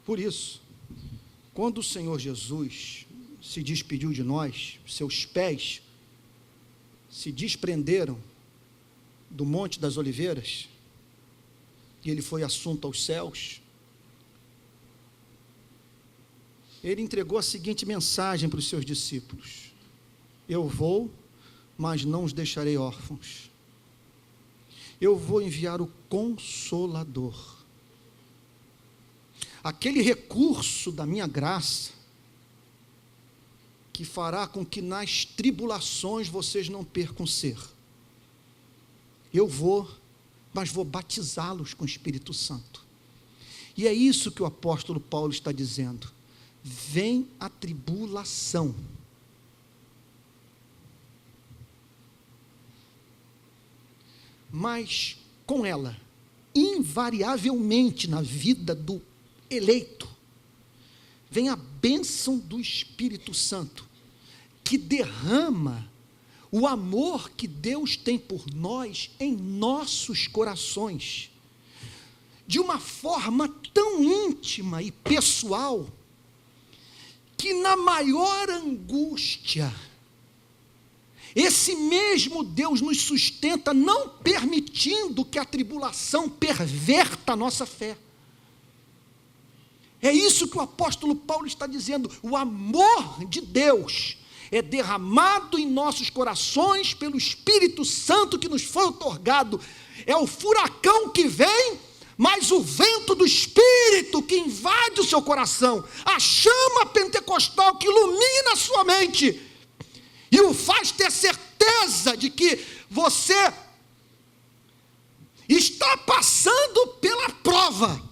Por isso, quando o Senhor Jesus se despediu de nós, seus pés se desprenderam do Monte das Oliveiras, e ele foi assunto aos céus, ele entregou a seguinte mensagem para os seus discípulos: eu vou, mas não os deixarei órfãos. Eu vou enviar o Consolador, aquele recurso da minha graça, que fará com que nas tribulações vocês não percam ser. Eu vou, mas vou batizá-los com o Espírito Santo. E é isso que o apóstolo Paulo está dizendo. Vem a tribulação. Mas com ela, invariavelmente na vida do eleito, vem a bênção do Espírito Santo, que derrama o amor que Deus tem por nós em nossos corações, de uma forma tão íntima e pessoal, que na maior angústia, esse mesmo Deus nos sustenta, não permitindo que a tribulação perverta a nossa fé. É isso que o apóstolo Paulo está dizendo. O amor de Deus é derramado em nossos corações pelo Espírito Santo que nos foi outorgado. É o furacão que vem, mas o vento do Espírito que invade o seu coração, a chama pentecostal que ilumina a sua mente e o faz ter certeza de que você está passando pela prova,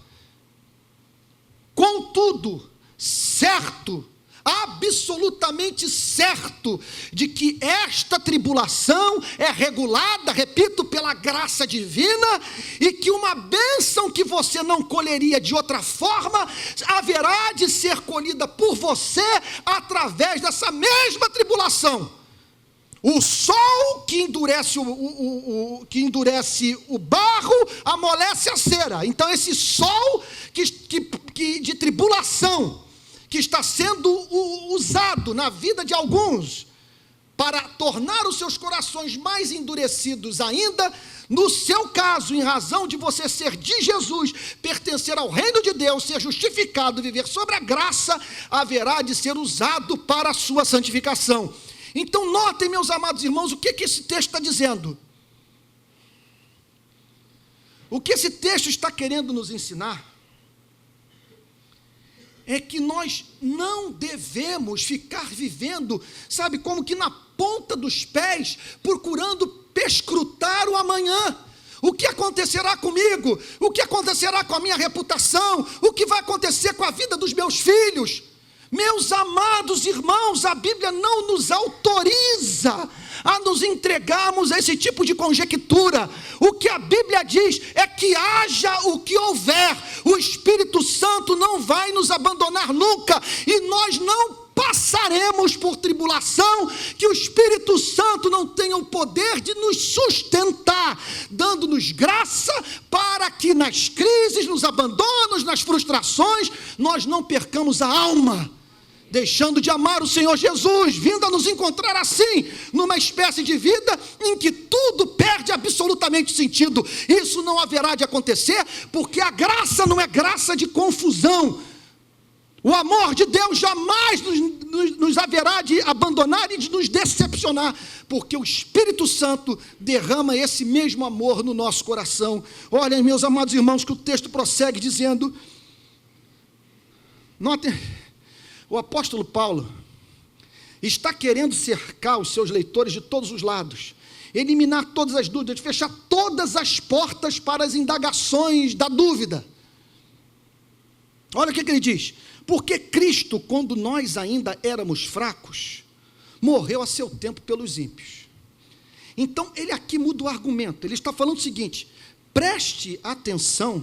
contudo, certo, absolutamente certo, de que esta tribulação é regulada, repito, pela graça divina, e que uma bênção que você não colheria de outra forma, haverá de ser colhida por você, através dessa mesma tribulação. O sol que endurece o barro, amolece a cera. Então esse sol de tribulação, que está sendo usado na vida de alguns para tornar os seus corações mais endurecidos ainda, no seu caso, em razão de você ser de Jesus, pertencer ao reino de Deus, ser justificado, viver sobre a graça, haverá de ser usado para a sua santificação. Então notem, meus amados irmãos, o que esse texto está dizendo. O que esse texto está querendo nos ensinar é que nós não devemos ficar vivendo, sabe, como que na ponta dos pés, procurando perscrutar o amanhã. O que acontecerá comigo? O que acontecerá com a minha reputação? O que vai acontecer com a vida dos meus filhos? Meus amados irmãos, a Bíblia não nos autoriza a nos entregarmos a esse tipo de conjectura. O que a Bíblia diz é que haja o que houver, o Espírito Santo não vai nos abandonar nunca, e nós não passaremos por tribulação que o Espírito Santo não tenha o poder de nos sustentar, dando-nos graça para que nas crises, nos abandonos, nas frustrações, nós não percamos a alma, deixando de amar o Senhor Jesus, vindo a nos encontrar assim, numa espécie de vida em que tudo perde absolutamente sentido. Isso não haverá de acontecer, porque a graça não é graça de confusão. O amor de Deus jamais nos haverá de abandonar e de nos decepcionar, porque o Espírito Santo derrama esse mesmo amor no nosso coração. Olhem, meus amados irmãos, que o texto prossegue dizendo, notem, o apóstolo Paulo está querendo cercar os seus leitores de todos os lados, eliminar todas as dúvidas, fechar todas as portas para as indagações da dúvida. Olha o que ele diz: porque Cristo, quando nós ainda éramos fracos, morreu a seu tempo pelos ímpios. Então, ele aqui muda o argumento, ele está falando o seguinte: preste atenção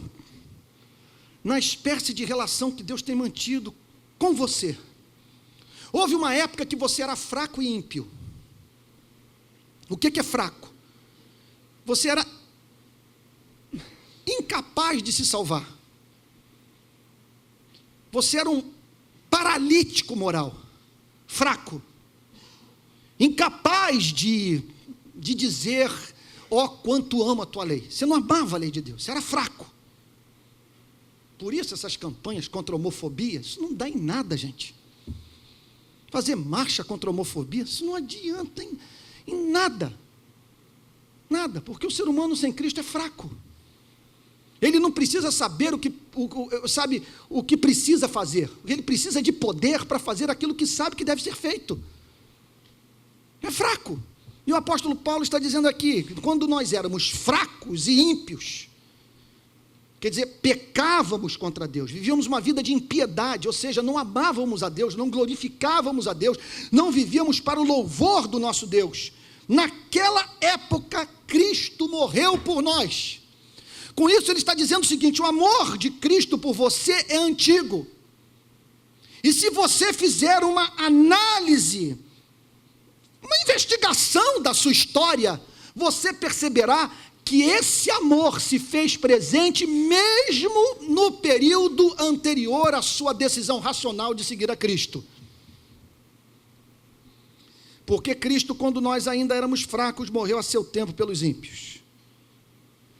na espécie de relação que Deus tem mantido com você. Houve uma época que você era fraco e ímpio. O que é fraco? Você era incapaz de se salvar. Você era um paralítico moral, fraco, incapaz de dizer, ó, quanto amo a tua lei. Você não amava a lei de Deus, você era fraco. Por isso essas campanhas contra a homofobia, isso não dá em nada, gente. Fazer marcha contra a homofobia, isso não adianta em nada. Nada, porque o ser humano sem Cristo é fraco. Ele não precisa saber o que precisa fazer. Ele precisa de poder para fazer aquilo que sabe que deve ser feito. É fraco. E o apóstolo Paulo está dizendo aqui, quando nós éramos fracos e ímpios, quer dizer, pecávamos contra Deus, vivíamos uma vida de impiedade, ou seja, não amávamos a Deus, não glorificávamos a Deus, não vivíamos para o louvor do nosso Deus. Naquela época, Cristo morreu por nós. Com isso ele está dizendo o seguinte: o amor de Cristo por você é antigo, e se você fizer uma análise, uma investigação da sua história, você perceberá que esse amor se fez presente mesmo no período anterior à sua decisão racional de seguir a Cristo. Porque Cristo, quando nós ainda éramos fracos, morreu a seu tempo pelos ímpios.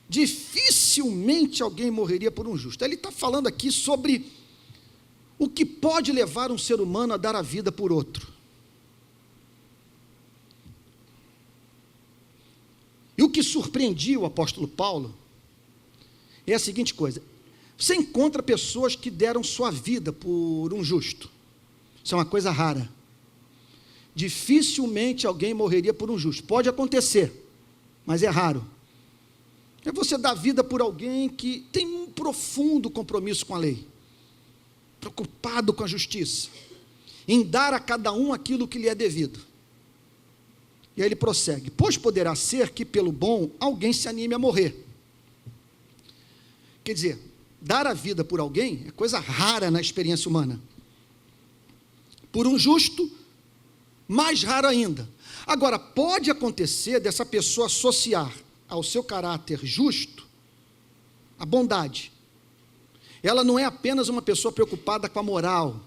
Dificilmente alguém morreria por um justo. Ele está falando aqui sobre o que pode levar um ser humano a dar a vida por outro. E o que surpreendia o apóstolo Paulo é a seguinte coisa: você encontra pessoas que deram sua vida por um justo. Isso é uma coisa rara. Dificilmente alguém morreria por um justo. Pode acontecer, mas é raro. É você dar vida por alguém que tem um profundo compromisso com a lei, preocupado com a justiça, em dar a cada um aquilo que lhe é devido. E aí ele prossegue: pois poderá ser que pelo bom alguém se anime a morrer. Quer dizer, dar a vida por alguém é coisa rara na experiência humana. Por um justo, mais raro ainda. Agora, pode acontecer dessa pessoa associar ao seu caráter justo a bondade. Ela não é apenas uma pessoa preocupada com a moral,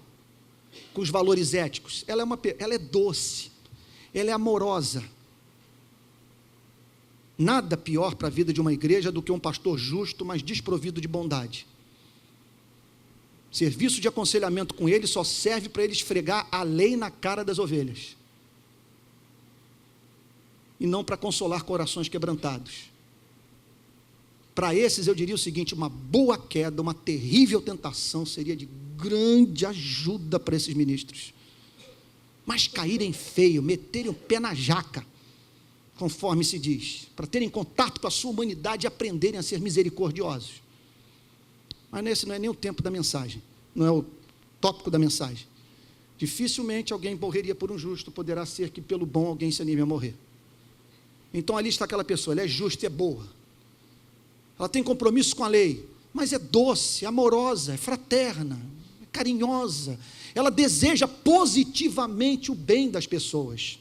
com os valores éticos. Ela é doce, ela é amorosa. Nada pior para a vida de uma igreja do que um pastor justo, mas desprovido de bondade. Serviço de aconselhamento com ele só serve para ele esfregar a lei na cara das ovelhas. E não para consolar corações quebrantados. Para esses eu diria o seguinte: uma boa queda, uma terrível tentação seria de grande ajuda para esses ministros. Mas caírem feio, meterem o pé na jaca, conforme se diz, para terem contato com a sua humanidade e aprenderem a ser misericordiosos. Mas esse não é nem o tempo da mensagem, não é o tópico da mensagem. Dificilmente alguém morreria por um justo, poderá ser que pelo bom alguém se anime a morrer. Então ali está aquela pessoa, ela é justa e é boa, ela tem compromisso com a lei, mas é doce, é amorosa, é fraterna, é carinhosa, ela deseja positivamente o bem das pessoas.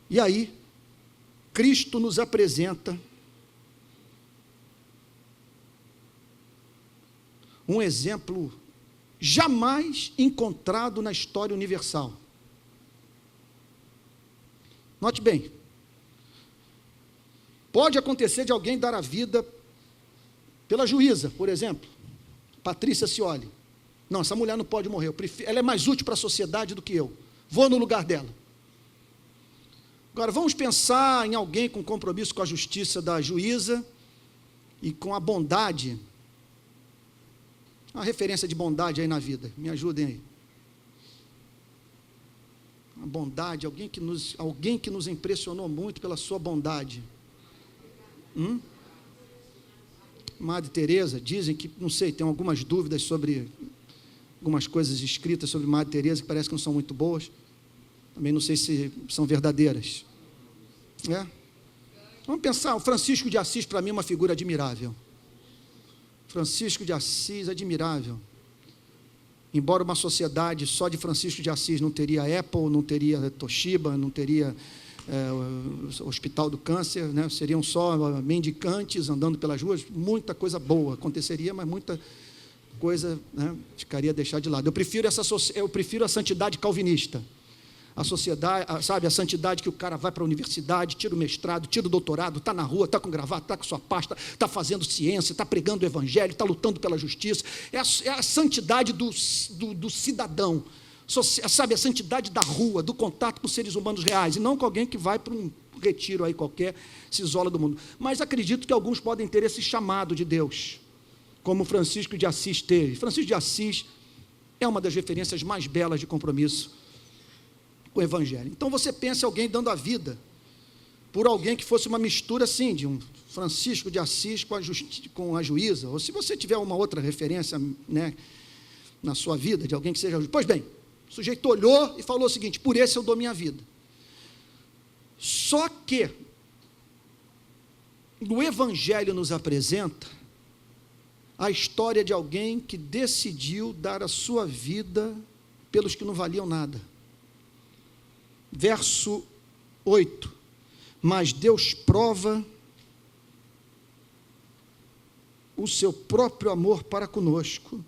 E aí, Cristo nos apresenta um exemplo jamais encontrado na história universal. Note bem, pode acontecer de alguém dar a vida pela juíza, por exemplo, Patrícia Scioli. Não, essa mulher não pode morrer, ela é mais útil para a sociedade do que eu, vou no lugar dela. Agora, vamos pensar em alguém com compromisso com a justiça da juíza e com a bondade. Uma referência de bondade aí na vida, me ajudem aí. A bondade, alguém que nos impressionou muito pela sua bondade. Madre Teresa, dizem que, não sei, tem algumas dúvidas sobre algumas coisas escritas sobre Madre Teresa que parece que não são muito boas. Também não sei se são verdadeiras. Vamos pensar, o Francisco de Assis para mim é uma figura admirável. Francisco de Assis, admirável. Embora uma sociedade só de Francisco de Assis não teria Apple, não teria Toshiba, não teria Hospital do Câncer, né? Seriam só mendicantes andando pelas ruas, muita coisa boa aconteceria, mas muita coisa, né, ficaria a deixar de lado. Eu prefiro a santidade calvinista. A sociedade, sabe, a santidade que o cara vai para a universidade, tira o mestrado, tira o doutorado, está na rua, está com gravata, está com sua pasta, está fazendo ciência, está pregando o evangelho, está lutando pela justiça. É a santidade do cidadão, sabe, a santidade da rua, do contato com seres humanos reais, e não com alguém que vai para um retiro aí qualquer, se isola do mundo. Mas acredito que alguns podem ter esse chamado de Deus, como Francisco de Assis teve. Francisco de Assis é uma das referências mais belas de compromisso com o evangelho. Então você pensa em alguém dando a vida por alguém que fosse uma mistura assim, de um Francisco de Assis com a juíza, ou se você tiver uma outra referência, né, na sua vida, de alguém que seja juiz. Pois bem, o sujeito olhou e falou o seguinte: por esse eu dou minha vida. Só que o evangelho nos apresenta a história de alguém que decidiu dar a sua vida pelos que não valiam nada. Verso 8: mas Deus prova o seu próprio amor para conosco,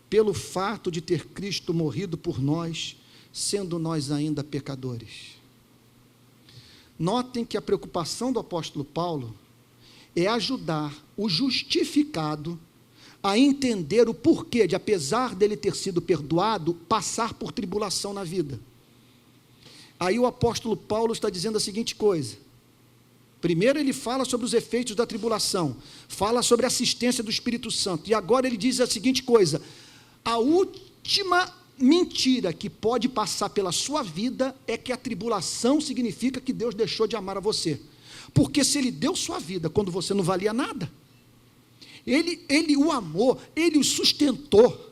pelo fato de ter Cristo morrido por nós, sendo nós ainda pecadores. Notem que a preocupação do apóstolo Paulo é ajudar o justificado a entender o porquê de, apesar dele ter sido perdoado, passar por tribulação na vida. Aí o apóstolo Paulo está dizendo a seguinte coisa: primeiro ele fala sobre os efeitos da tribulação, fala sobre a assistência do Espírito Santo, e agora ele diz a seguinte coisa: a última mentira que pode passar pela sua vida é que a tribulação significa que Deus deixou de amar a você, porque se Ele deu sua vida quando você não valia nada, Ele o amou, Ele o sustentou,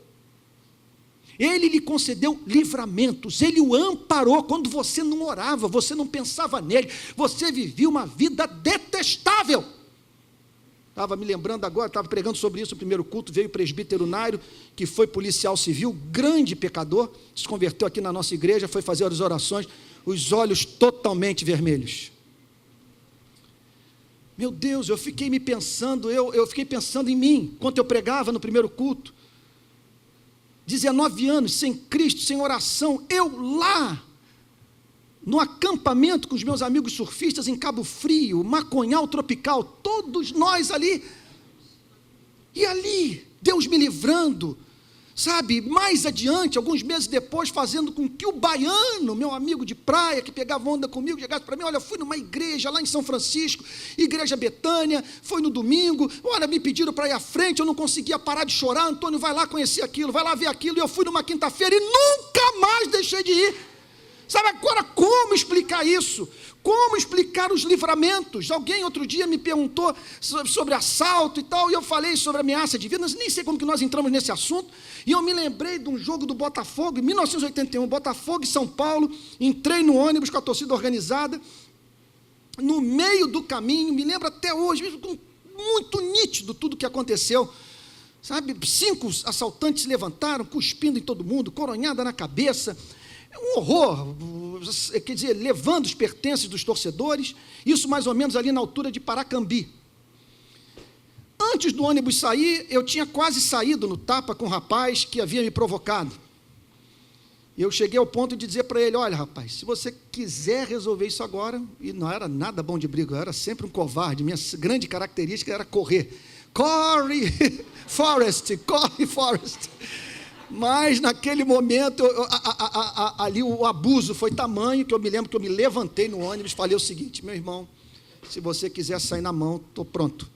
Ele lhe concedeu livramentos, Ele o amparou quando você não orava, você não pensava nele, você vivia uma vida detestável. Estava me lembrando agora, estava pregando sobre isso no primeiro culto, veio o presbítero Nairo, que foi policial civil, grande pecador, se converteu aqui na nossa igreja, foi fazer as orações, os olhos totalmente vermelhos. Meu Deus, eu fiquei pensando em mim, enquanto eu pregava no primeiro culto. 19 anos sem Cristo, sem oração, eu lá, no acampamento com os meus amigos surfistas em Cabo Frio, Maconhal Tropical, todos nós ali, e ali, Deus me livrando, sabe, mais adiante, alguns meses depois, fazendo com que o baiano, meu amigo de praia, que pegava onda comigo, chegasse para mim, olha, eu fui numa igreja lá em São Francisco, Igreja Betânia, foi no domingo, olha, me pediram para ir à frente, eu não conseguia parar de chorar, Antônio, vai lá conhecer aquilo, vai lá ver aquilo, e eu fui numa quinta-feira e nunca mais deixei de ir. Sabe agora como explicar isso? Como explicar os livramentos? Alguém outro dia me perguntou sobre assalto e tal, e eu falei sobre ameaça de vida, nem sei como que nós entramos nesse assunto, e eu me lembrei de um jogo do Botafogo, em 1981, Botafogo e São Paulo, entrei no ônibus com a torcida organizada, no meio do caminho, me lembro até hoje, muito nítido tudo que aconteceu, sabe, 5 assaltantes se levantaram, cuspindo em todo mundo, coronhada na cabeça, um horror, quer dizer, levando os pertences dos torcedores, isso mais ou menos ali na altura de Paracambi. Antes do ônibus sair, eu tinha quase saído no tapa com um rapaz que havia me provocado. Eu cheguei ao ponto de dizer para ele, olha rapaz, se você quiser resolver isso agora, e não era nada bom de briga, eu era sempre um covarde, minha grande característica era correr. Corre, Forrest, corre, Forrest. Mas naquele momento, ali o abuso foi tamanho, que eu me lembro que eu me levantei no ônibus e falei o seguinte, meu irmão, se você quiser sair na mão, estou pronto.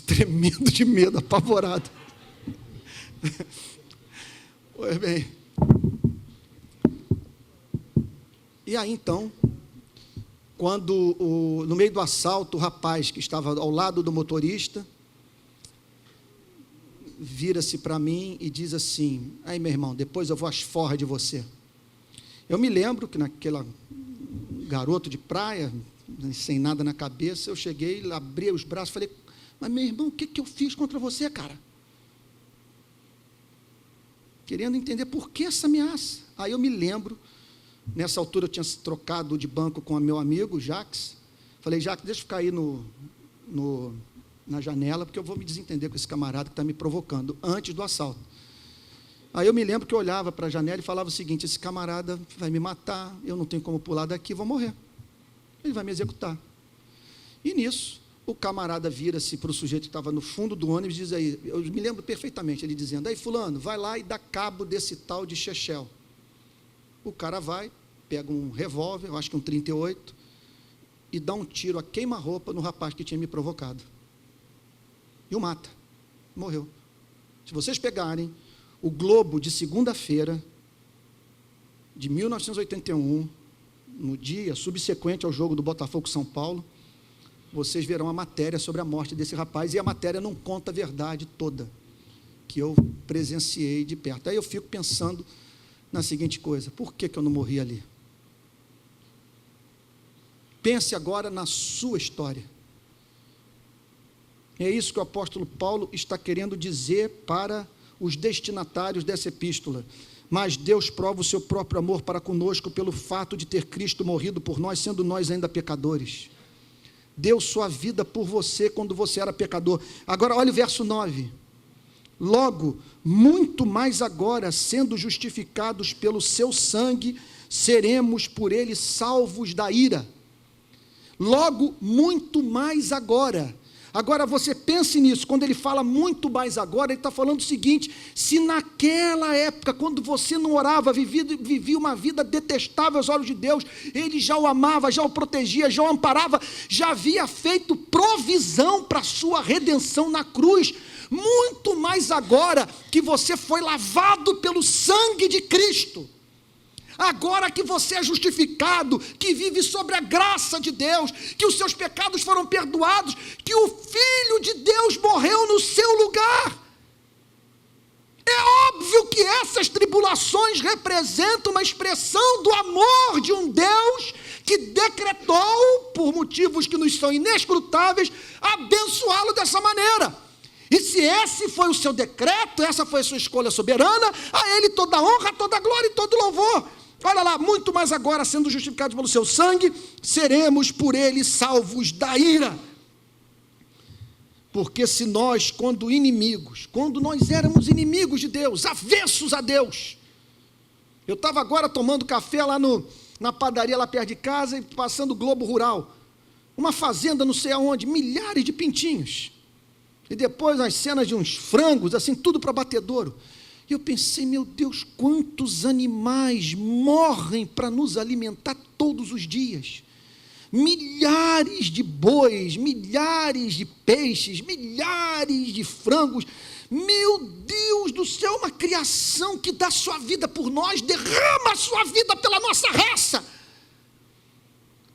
Tremendo de medo, apavorado. Pois bem. E aí então, quando no meio do assalto, o rapaz que estava ao lado do motorista, vira-se para mim e diz assim, aí meu irmão, depois eu vou às forras de você. Eu me lembro que naquela garoto de praia, sem nada na cabeça, eu cheguei, abri os braços, falei, mas meu irmão, o que eu fiz contra você, cara? Querendo entender por que essa ameaça. Aí eu me lembro, nessa altura eu tinha se trocado de banco com o meu amigo, Jacques, falei, Jacques, deixa eu ficar aí na janela, porque eu vou me desentender com esse camarada que está me provocando, antes do assalto. Aí eu me lembro que eu olhava para a janela e falava o seguinte, esse camarada vai me matar, eu não tenho como pular daqui, vou morrer. Ele vai me executar. E nisso, o camarada vira-se para o sujeito que estava no fundo do ônibus e diz aí, eu me lembro perfeitamente, ele dizendo, aí fulano, vai lá e dá cabo desse tal de Chechel. O cara vai, pega um revólver, eu acho que um 38, e dá um tiro a queima-roupa no rapaz que tinha me provocado. E o mata, morreu. Se vocês pegarem o Globo de segunda-feira, de 1981, no dia subsequente ao jogo do Botafogo São Paulo, vocês verão a matéria sobre a morte desse rapaz, e a matéria não conta a verdade toda, que eu presenciei de perto. Aí eu fico pensando na seguinte coisa, por que eu não morri ali? Pense agora na sua história. É isso que o apóstolo Paulo está querendo dizer para os destinatários dessa epístola. Mas Deus prova o seu próprio amor para conosco pelo fato de ter Cristo morrido por nós, sendo nós ainda pecadores. Deu sua vida por você quando você era pecador. Agora, olha o verso 9. Logo, muito mais agora, sendo justificados pelo seu sangue, seremos por ele salvos da ira. Logo, muito mais agora. Agora você pense nisso, quando ele fala muito mais agora, ele está falando o seguinte, se naquela época, quando você não orava, vivia uma vida detestável aos olhos de Deus, ele já o amava, já o protegia, já o amparava, já havia feito provisão para a sua redenção na cruz, muito mais agora que você foi lavado pelo sangue de Cristo. Agora que você é justificado, que vive sobre a graça de Deus, que os seus pecados foram perdoados, que o Filho de Deus morreu no seu lugar. É óbvio que essas tribulações representam uma expressão do amor de um Deus que decretou, por motivos que nos são inescrutáveis, abençoá-lo dessa maneira. E se esse foi o seu decreto, essa foi a sua escolha soberana, a ele toda honra, toda glória e todo louvor. Olha lá, muito mais agora, sendo justificados pelo seu sangue, seremos por ele salvos da ira. Porque se nós, quando nós éramos inimigos de Deus, avessos a Deus. Eu estava agora tomando café lá na padaria, lá perto de casa, e passando o Globo Rural. Uma fazenda, não sei aonde, milhares de pintinhos. E depois as cenas de uns frangos, assim, tudo para batedouro. E eu pensei, meu Deus, quantos animais morrem para nos alimentar todos os dias. Milhares de bois, milhares de peixes, milhares de frangos. Meu Deus do céu, uma criação que dá sua vida por nós, derrama a sua vida pela nossa raça.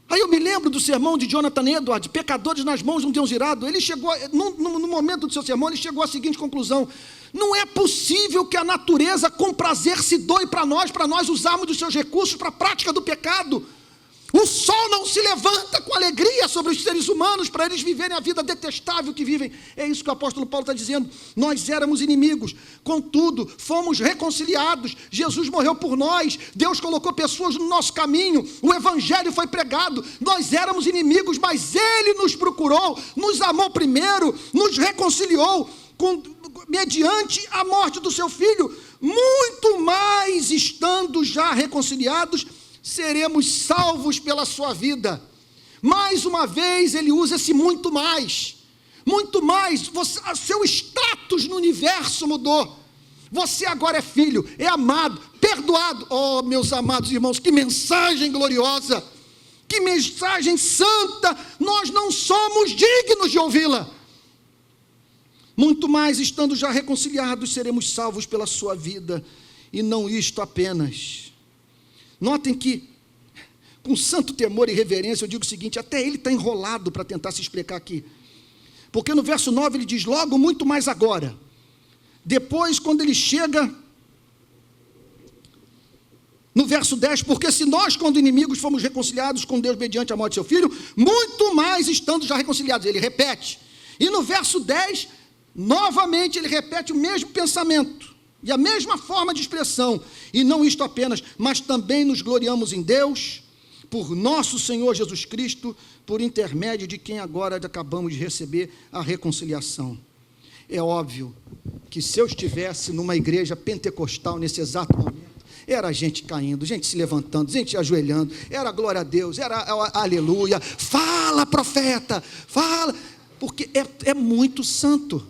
Aí eu me lembro do sermão de Jonathan Edwards, Pecadores nas mãos de um Deus irado. Ele chegou, no momento do seu sermão, ele chegou à seguinte conclusão: não é possível que a natureza com prazer se doe para nós usarmos dos seus recursos para a prática do pecado. O sol não se levanta com alegria sobre os seres humanos para eles viverem a vida detestável que vivem. É isso que o apóstolo Paulo está dizendo. Nós éramos inimigos, contudo, fomos reconciliados. Jesus morreu por nós, Deus colocou pessoas no nosso caminho, o evangelho foi pregado. Nós éramos inimigos, mas Ele nos procurou, nos amou primeiro, nos reconciliou, mediante a morte do seu Filho. Muito mais, estando já reconciliados, seremos salvos pela sua vida. Mais uma vez ele usa esse muito mais, seu status no universo mudou, você agora é filho, é amado, perdoado. Oh, meus amados irmãos, que mensagem gloriosa, que mensagem santa, nós não somos dignos de ouvi-la. Muito mais, estando já reconciliados, seremos salvos pela sua vida, e não isto apenas. Notem que, com santo temor e reverência, eu digo o seguinte: até ele está enrolado para tentar se explicar aqui, porque no verso 9 ele diz, logo muito mais agora. Depois, quando ele chega no verso 10, porque se nós, quando inimigos, fomos reconciliados com Deus mediante a morte de seu Filho, muito mais estando já reconciliados, ele repete. E no verso 10, novamente ele repete o mesmo pensamento, e a mesma forma de expressão, e não isto apenas, mas também nos gloriamos em Deus, por nosso Senhor Jesus Cristo, por intermédio de quem agora acabamos de receber a reconciliação. É óbvio que se eu estivesse numa igreja pentecostal nesse exato momento, era gente caindo, gente se levantando, gente ajoelhando, era glória a Deus, era aleluia, fala profeta, fala, porque é muito santo.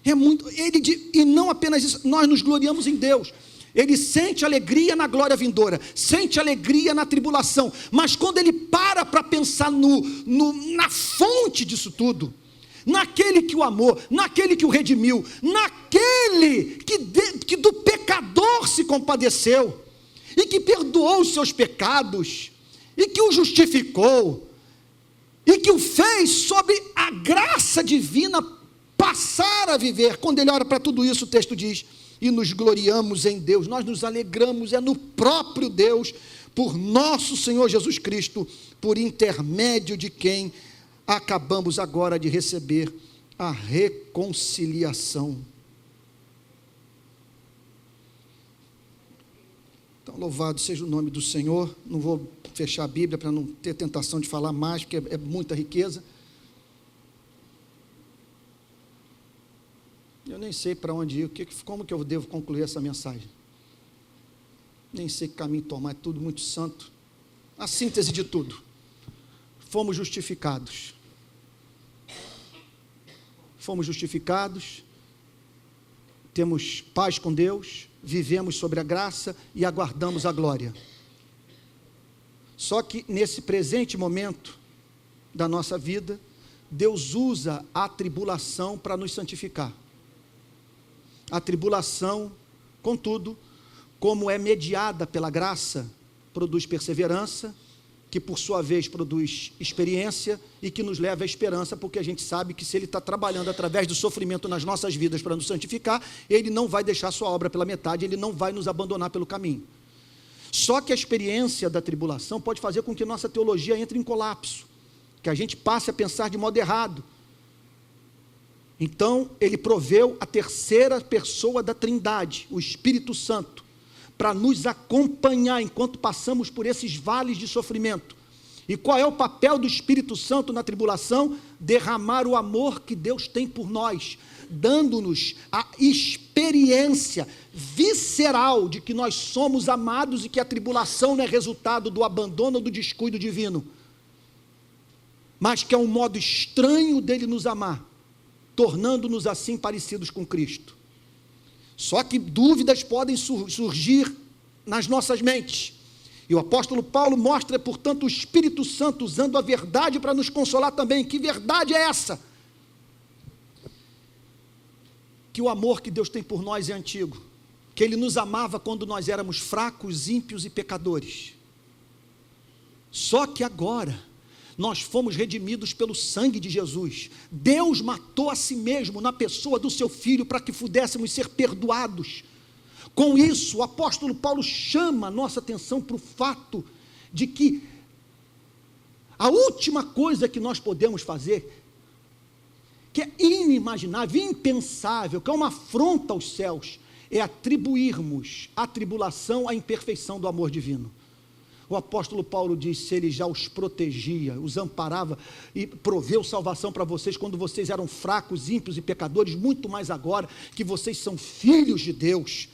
E não apenas isso, nós nos gloriamos em Deus. Ele sente alegria na glória vindoura, sente alegria na tribulação, mas quando ele para pensar na fonte disso tudo, naquele que o amou, naquele que o redimiu, naquele que do pecador se compadeceu, e que perdoou os seus pecados, e que o justificou, e que o fez sob a graça divina passar a viver. Quando ele olha para tudo isso, o texto diz, e nos gloriamos em Deus, nós nos alegramos, no próprio Deus, por nosso Senhor Jesus Cristo, por intermédio de quem acabamos agora de receber a reconciliação. Então, louvado seja o nome do Senhor. Não vou fechar a Bíblia para não ter tentação de falar mais, porque é muita riqueza. Eu nem sei para onde ir, como que eu devo concluir essa mensagem. Nem sei que caminho tomar, é tudo muito santo. A síntese de tudo. Fomos justificados. Fomos justificados, temos paz com Deus, vivemos sobre a graça e aguardamos a glória. Só que nesse presente momento da nossa vida, Deus usa a tribulação para nos santificar. A tribulação, contudo, como é mediada pela graça, produz perseverança, que por sua vez produz experiência e que nos leva à esperança, porque a gente sabe que se Ele está trabalhando através do sofrimento nas nossas vidas para nos santificar, Ele não vai deixar a sua obra pela metade, Ele não vai nos abandonar pelo caminho. Só que a experiência da tribulação pode fazer com que nossa teologia entre em colapso, que a gente passe a pensar de modo errado. Então, Ele proveu a terceira pessoa da Trindade, o Espírito Santo, para nos acompanhar enquanto passamos por esses vales de sofrimento, E qual é o papel do Espírito Santo na tribulação? Derramar o amor que Deus tem por nós, dando-nos a experiência visceral de que nós somos amados e que a tribulação não é resultado do abandono ou do descuido divino, mas que é um modo estranho dele nos amar, tornando-nos assim parecidos com Cristo. Só que dúvidas podem surgir nas nossas mentes, e o apóstolo Paulo mostra, portanto, o Espírito Santo usando a verdade para nos consolar também. Que verdade é essa? Que o amor que Deus tem por nós é antigo, que Ele nos amava quando nós éramos fracos, ímpios e pecadores, só que agora nós fomos redimidos pelo sangue de Jesus. Deus matou a si mesmo na pessoa do seu Filho para que pudéssemos ser perdoados. Com isso, o apóstolo Paulo chama a nossa atenção para o fato de que a última coisa que nós podemos fazer, que é inimaginável, impensável, que é uma afronta aos céus, é atribuirmos à tribulação a imperfeição do amor divino. O apóstolo Paulo disse: ele já os protegia, os amparava e proveu salvação para vocês quando vocês eram fracos, ímpios e pecadores, muito mais agora que vocês são filhos de Deus,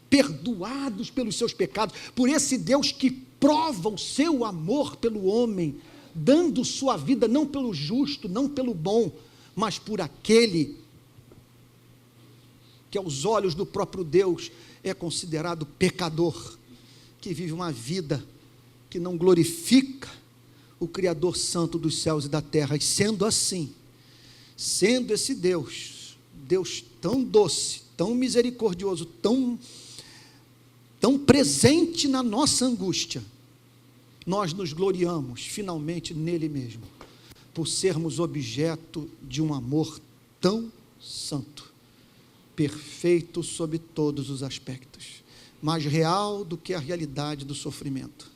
perdoados pelos seus pecados, por esse Deus que prova o seu amor pelo homem, dando sua vida não pelo justo, não pelo bom, mas por aquele que aos olhos do próprio Deus é considerado pecador, que vive uma vida que não glorifica o Criador Santo dos céus e da terra. E sendo assim, sendo esse Deus tão doce, tão misericordioso, tão presente na nossa angústia, nós nos gloriamos finalmente nele mesmo, por sermos objeto de um amor tão santo, perfeito sob todos os aspectos, mais real do que a realidade do sofrimento.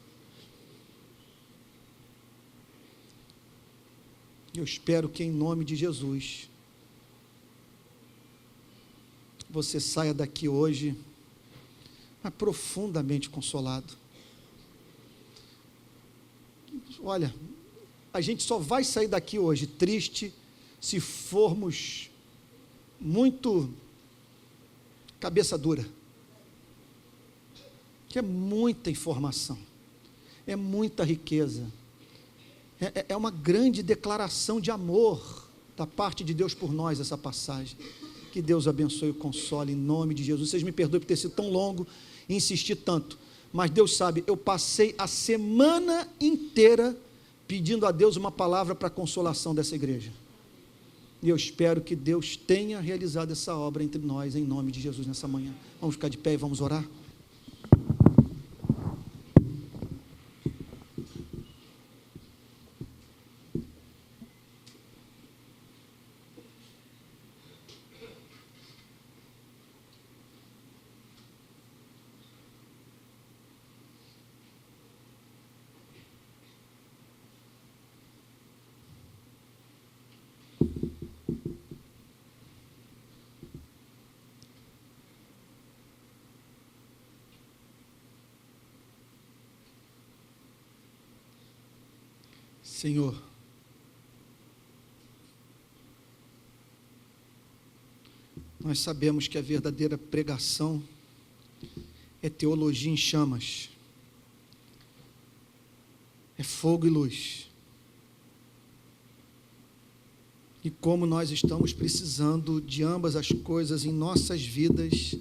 Eu espero que em nome de Jesus, você saia daqui hoje profundamente consolado. Olha, a gente só vai sair daqui hoje triste se formos muito cabeça dura, que é muita informação, é muita riqueza, é uma grande declaração de amor da parte de Deus por nós, essa passagem. Que Deus abençoe e console em nome de Jesus. Vocês me perdoem por ter sido tão longo e insistir tanto, mas Deus sabe, eu passei a semana inteira pedindo a Deus uma palavra para a consolação dessa igreja, e eu espero que Deus tenha realizado essa obra entre nós, em nome de Jesus, nessa manhã. Vamos ficar de pé e vamos orar? Senhor, nós sabemos que a verdadeira pregação é teologia em chamas, é fogo e luz, e como nós estamos precisando de ambas as coisas em nossas vidas,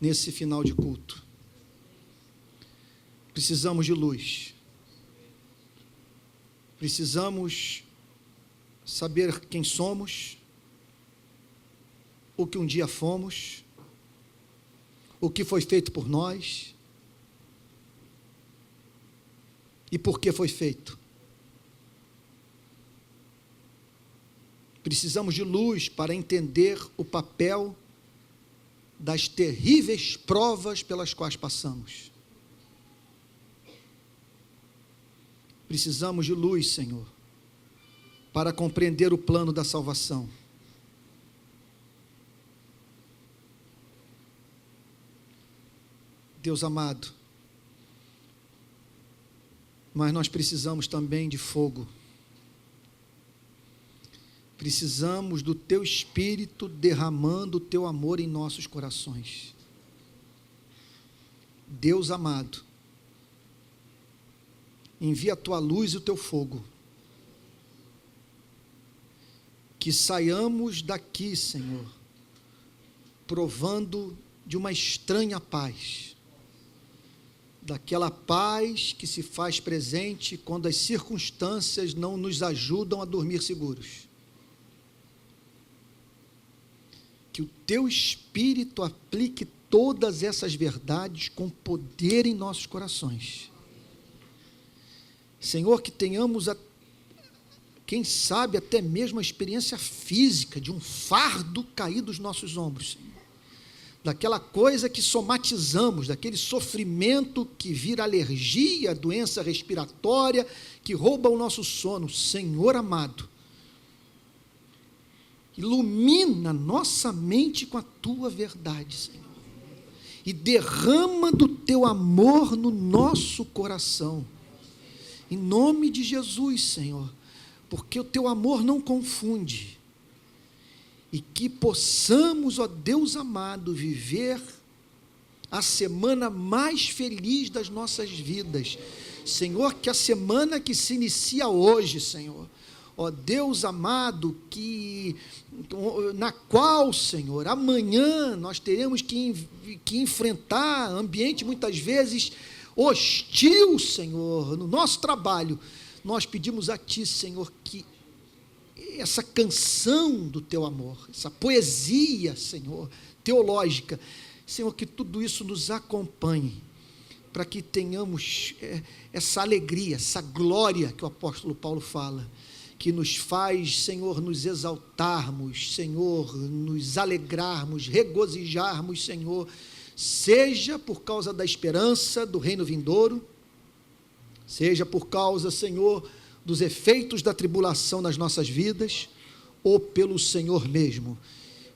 nesse final de culto. Precisamos de luz, precisamos saber quem somos, o que um dia fomos, o que foi feito por nós e por que foi feito. Precisamos de luz para entender o papel das terríveis provas pelas quais passamos. Precisamos de luz, Senhor, para compreender o plano da salvação. Deus amado, Mas nós precisamos também de fogo. Precisamos do teu Espírito derramando o teu amor em nossos corações. Deus amado, envia a tua luz e o teu fogo. Que saiamos daqui, Senhor, provando de uma estranha paz. Daquela paz que se faz presente quando as circunstâncias não nos ajudam a dormir seguros. Que o teu Espírito aplique todas essas verdades com poder em nossos corações. Senhor, que tenhamos, quem sabe, até mesmo a experiência física de um fardo cair dos nossos ombros, Senhor. Daquela coisa que somatizamos, daquele sofrimento que vira alergia, doença respiratória, que rouba o nosso sono. Senhor amado, ilumina nossa mente com a tua verdade, Senhor, e derrama do teu amor no nosso coração, em nome de Jesus, Senhor, porque o teu amor não confunde, e que possamos, ó Deus amado, viver a semana mais feliz das nossas vidas, Senhor, que a semana que se inicia hoje, Senhor, ó Deus amado, na qual, Senhor, amanhã nós teremos que enfrentar ambiente muitas vezes hostil, Senhor, no nosso trabalho, nós pedimos a Ti, Senhor, que essa canção do Teu amor, essa poesia, Senhor, teológica, Senhor, que tudo isso nos acompanhe, para que tenhamos essa alegria, essa glória que o apóstolo Paulo fala, que nos faz, Senhor, nos exaltarmos, Senhor, nos alegrarmos, regozijarmos, Senhor, seja por causa da esperança do reino vindouro, seja por causa, Senhor, dos efeitos da tribulação nas nossas vidas, ou pelo Senhor mesmo,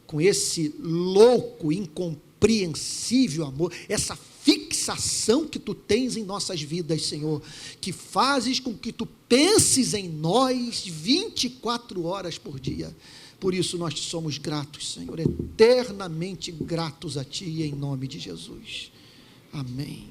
com esse louco, incompreensível amor, essa fixação que Tu tens em nossas vidas, Senhor, que fazes com que Tu penses em nós 24 horas por dia. Por isso nós te somos gratos, Senhor, eternamente gratos a Ti, em nome de Jesus. Amém.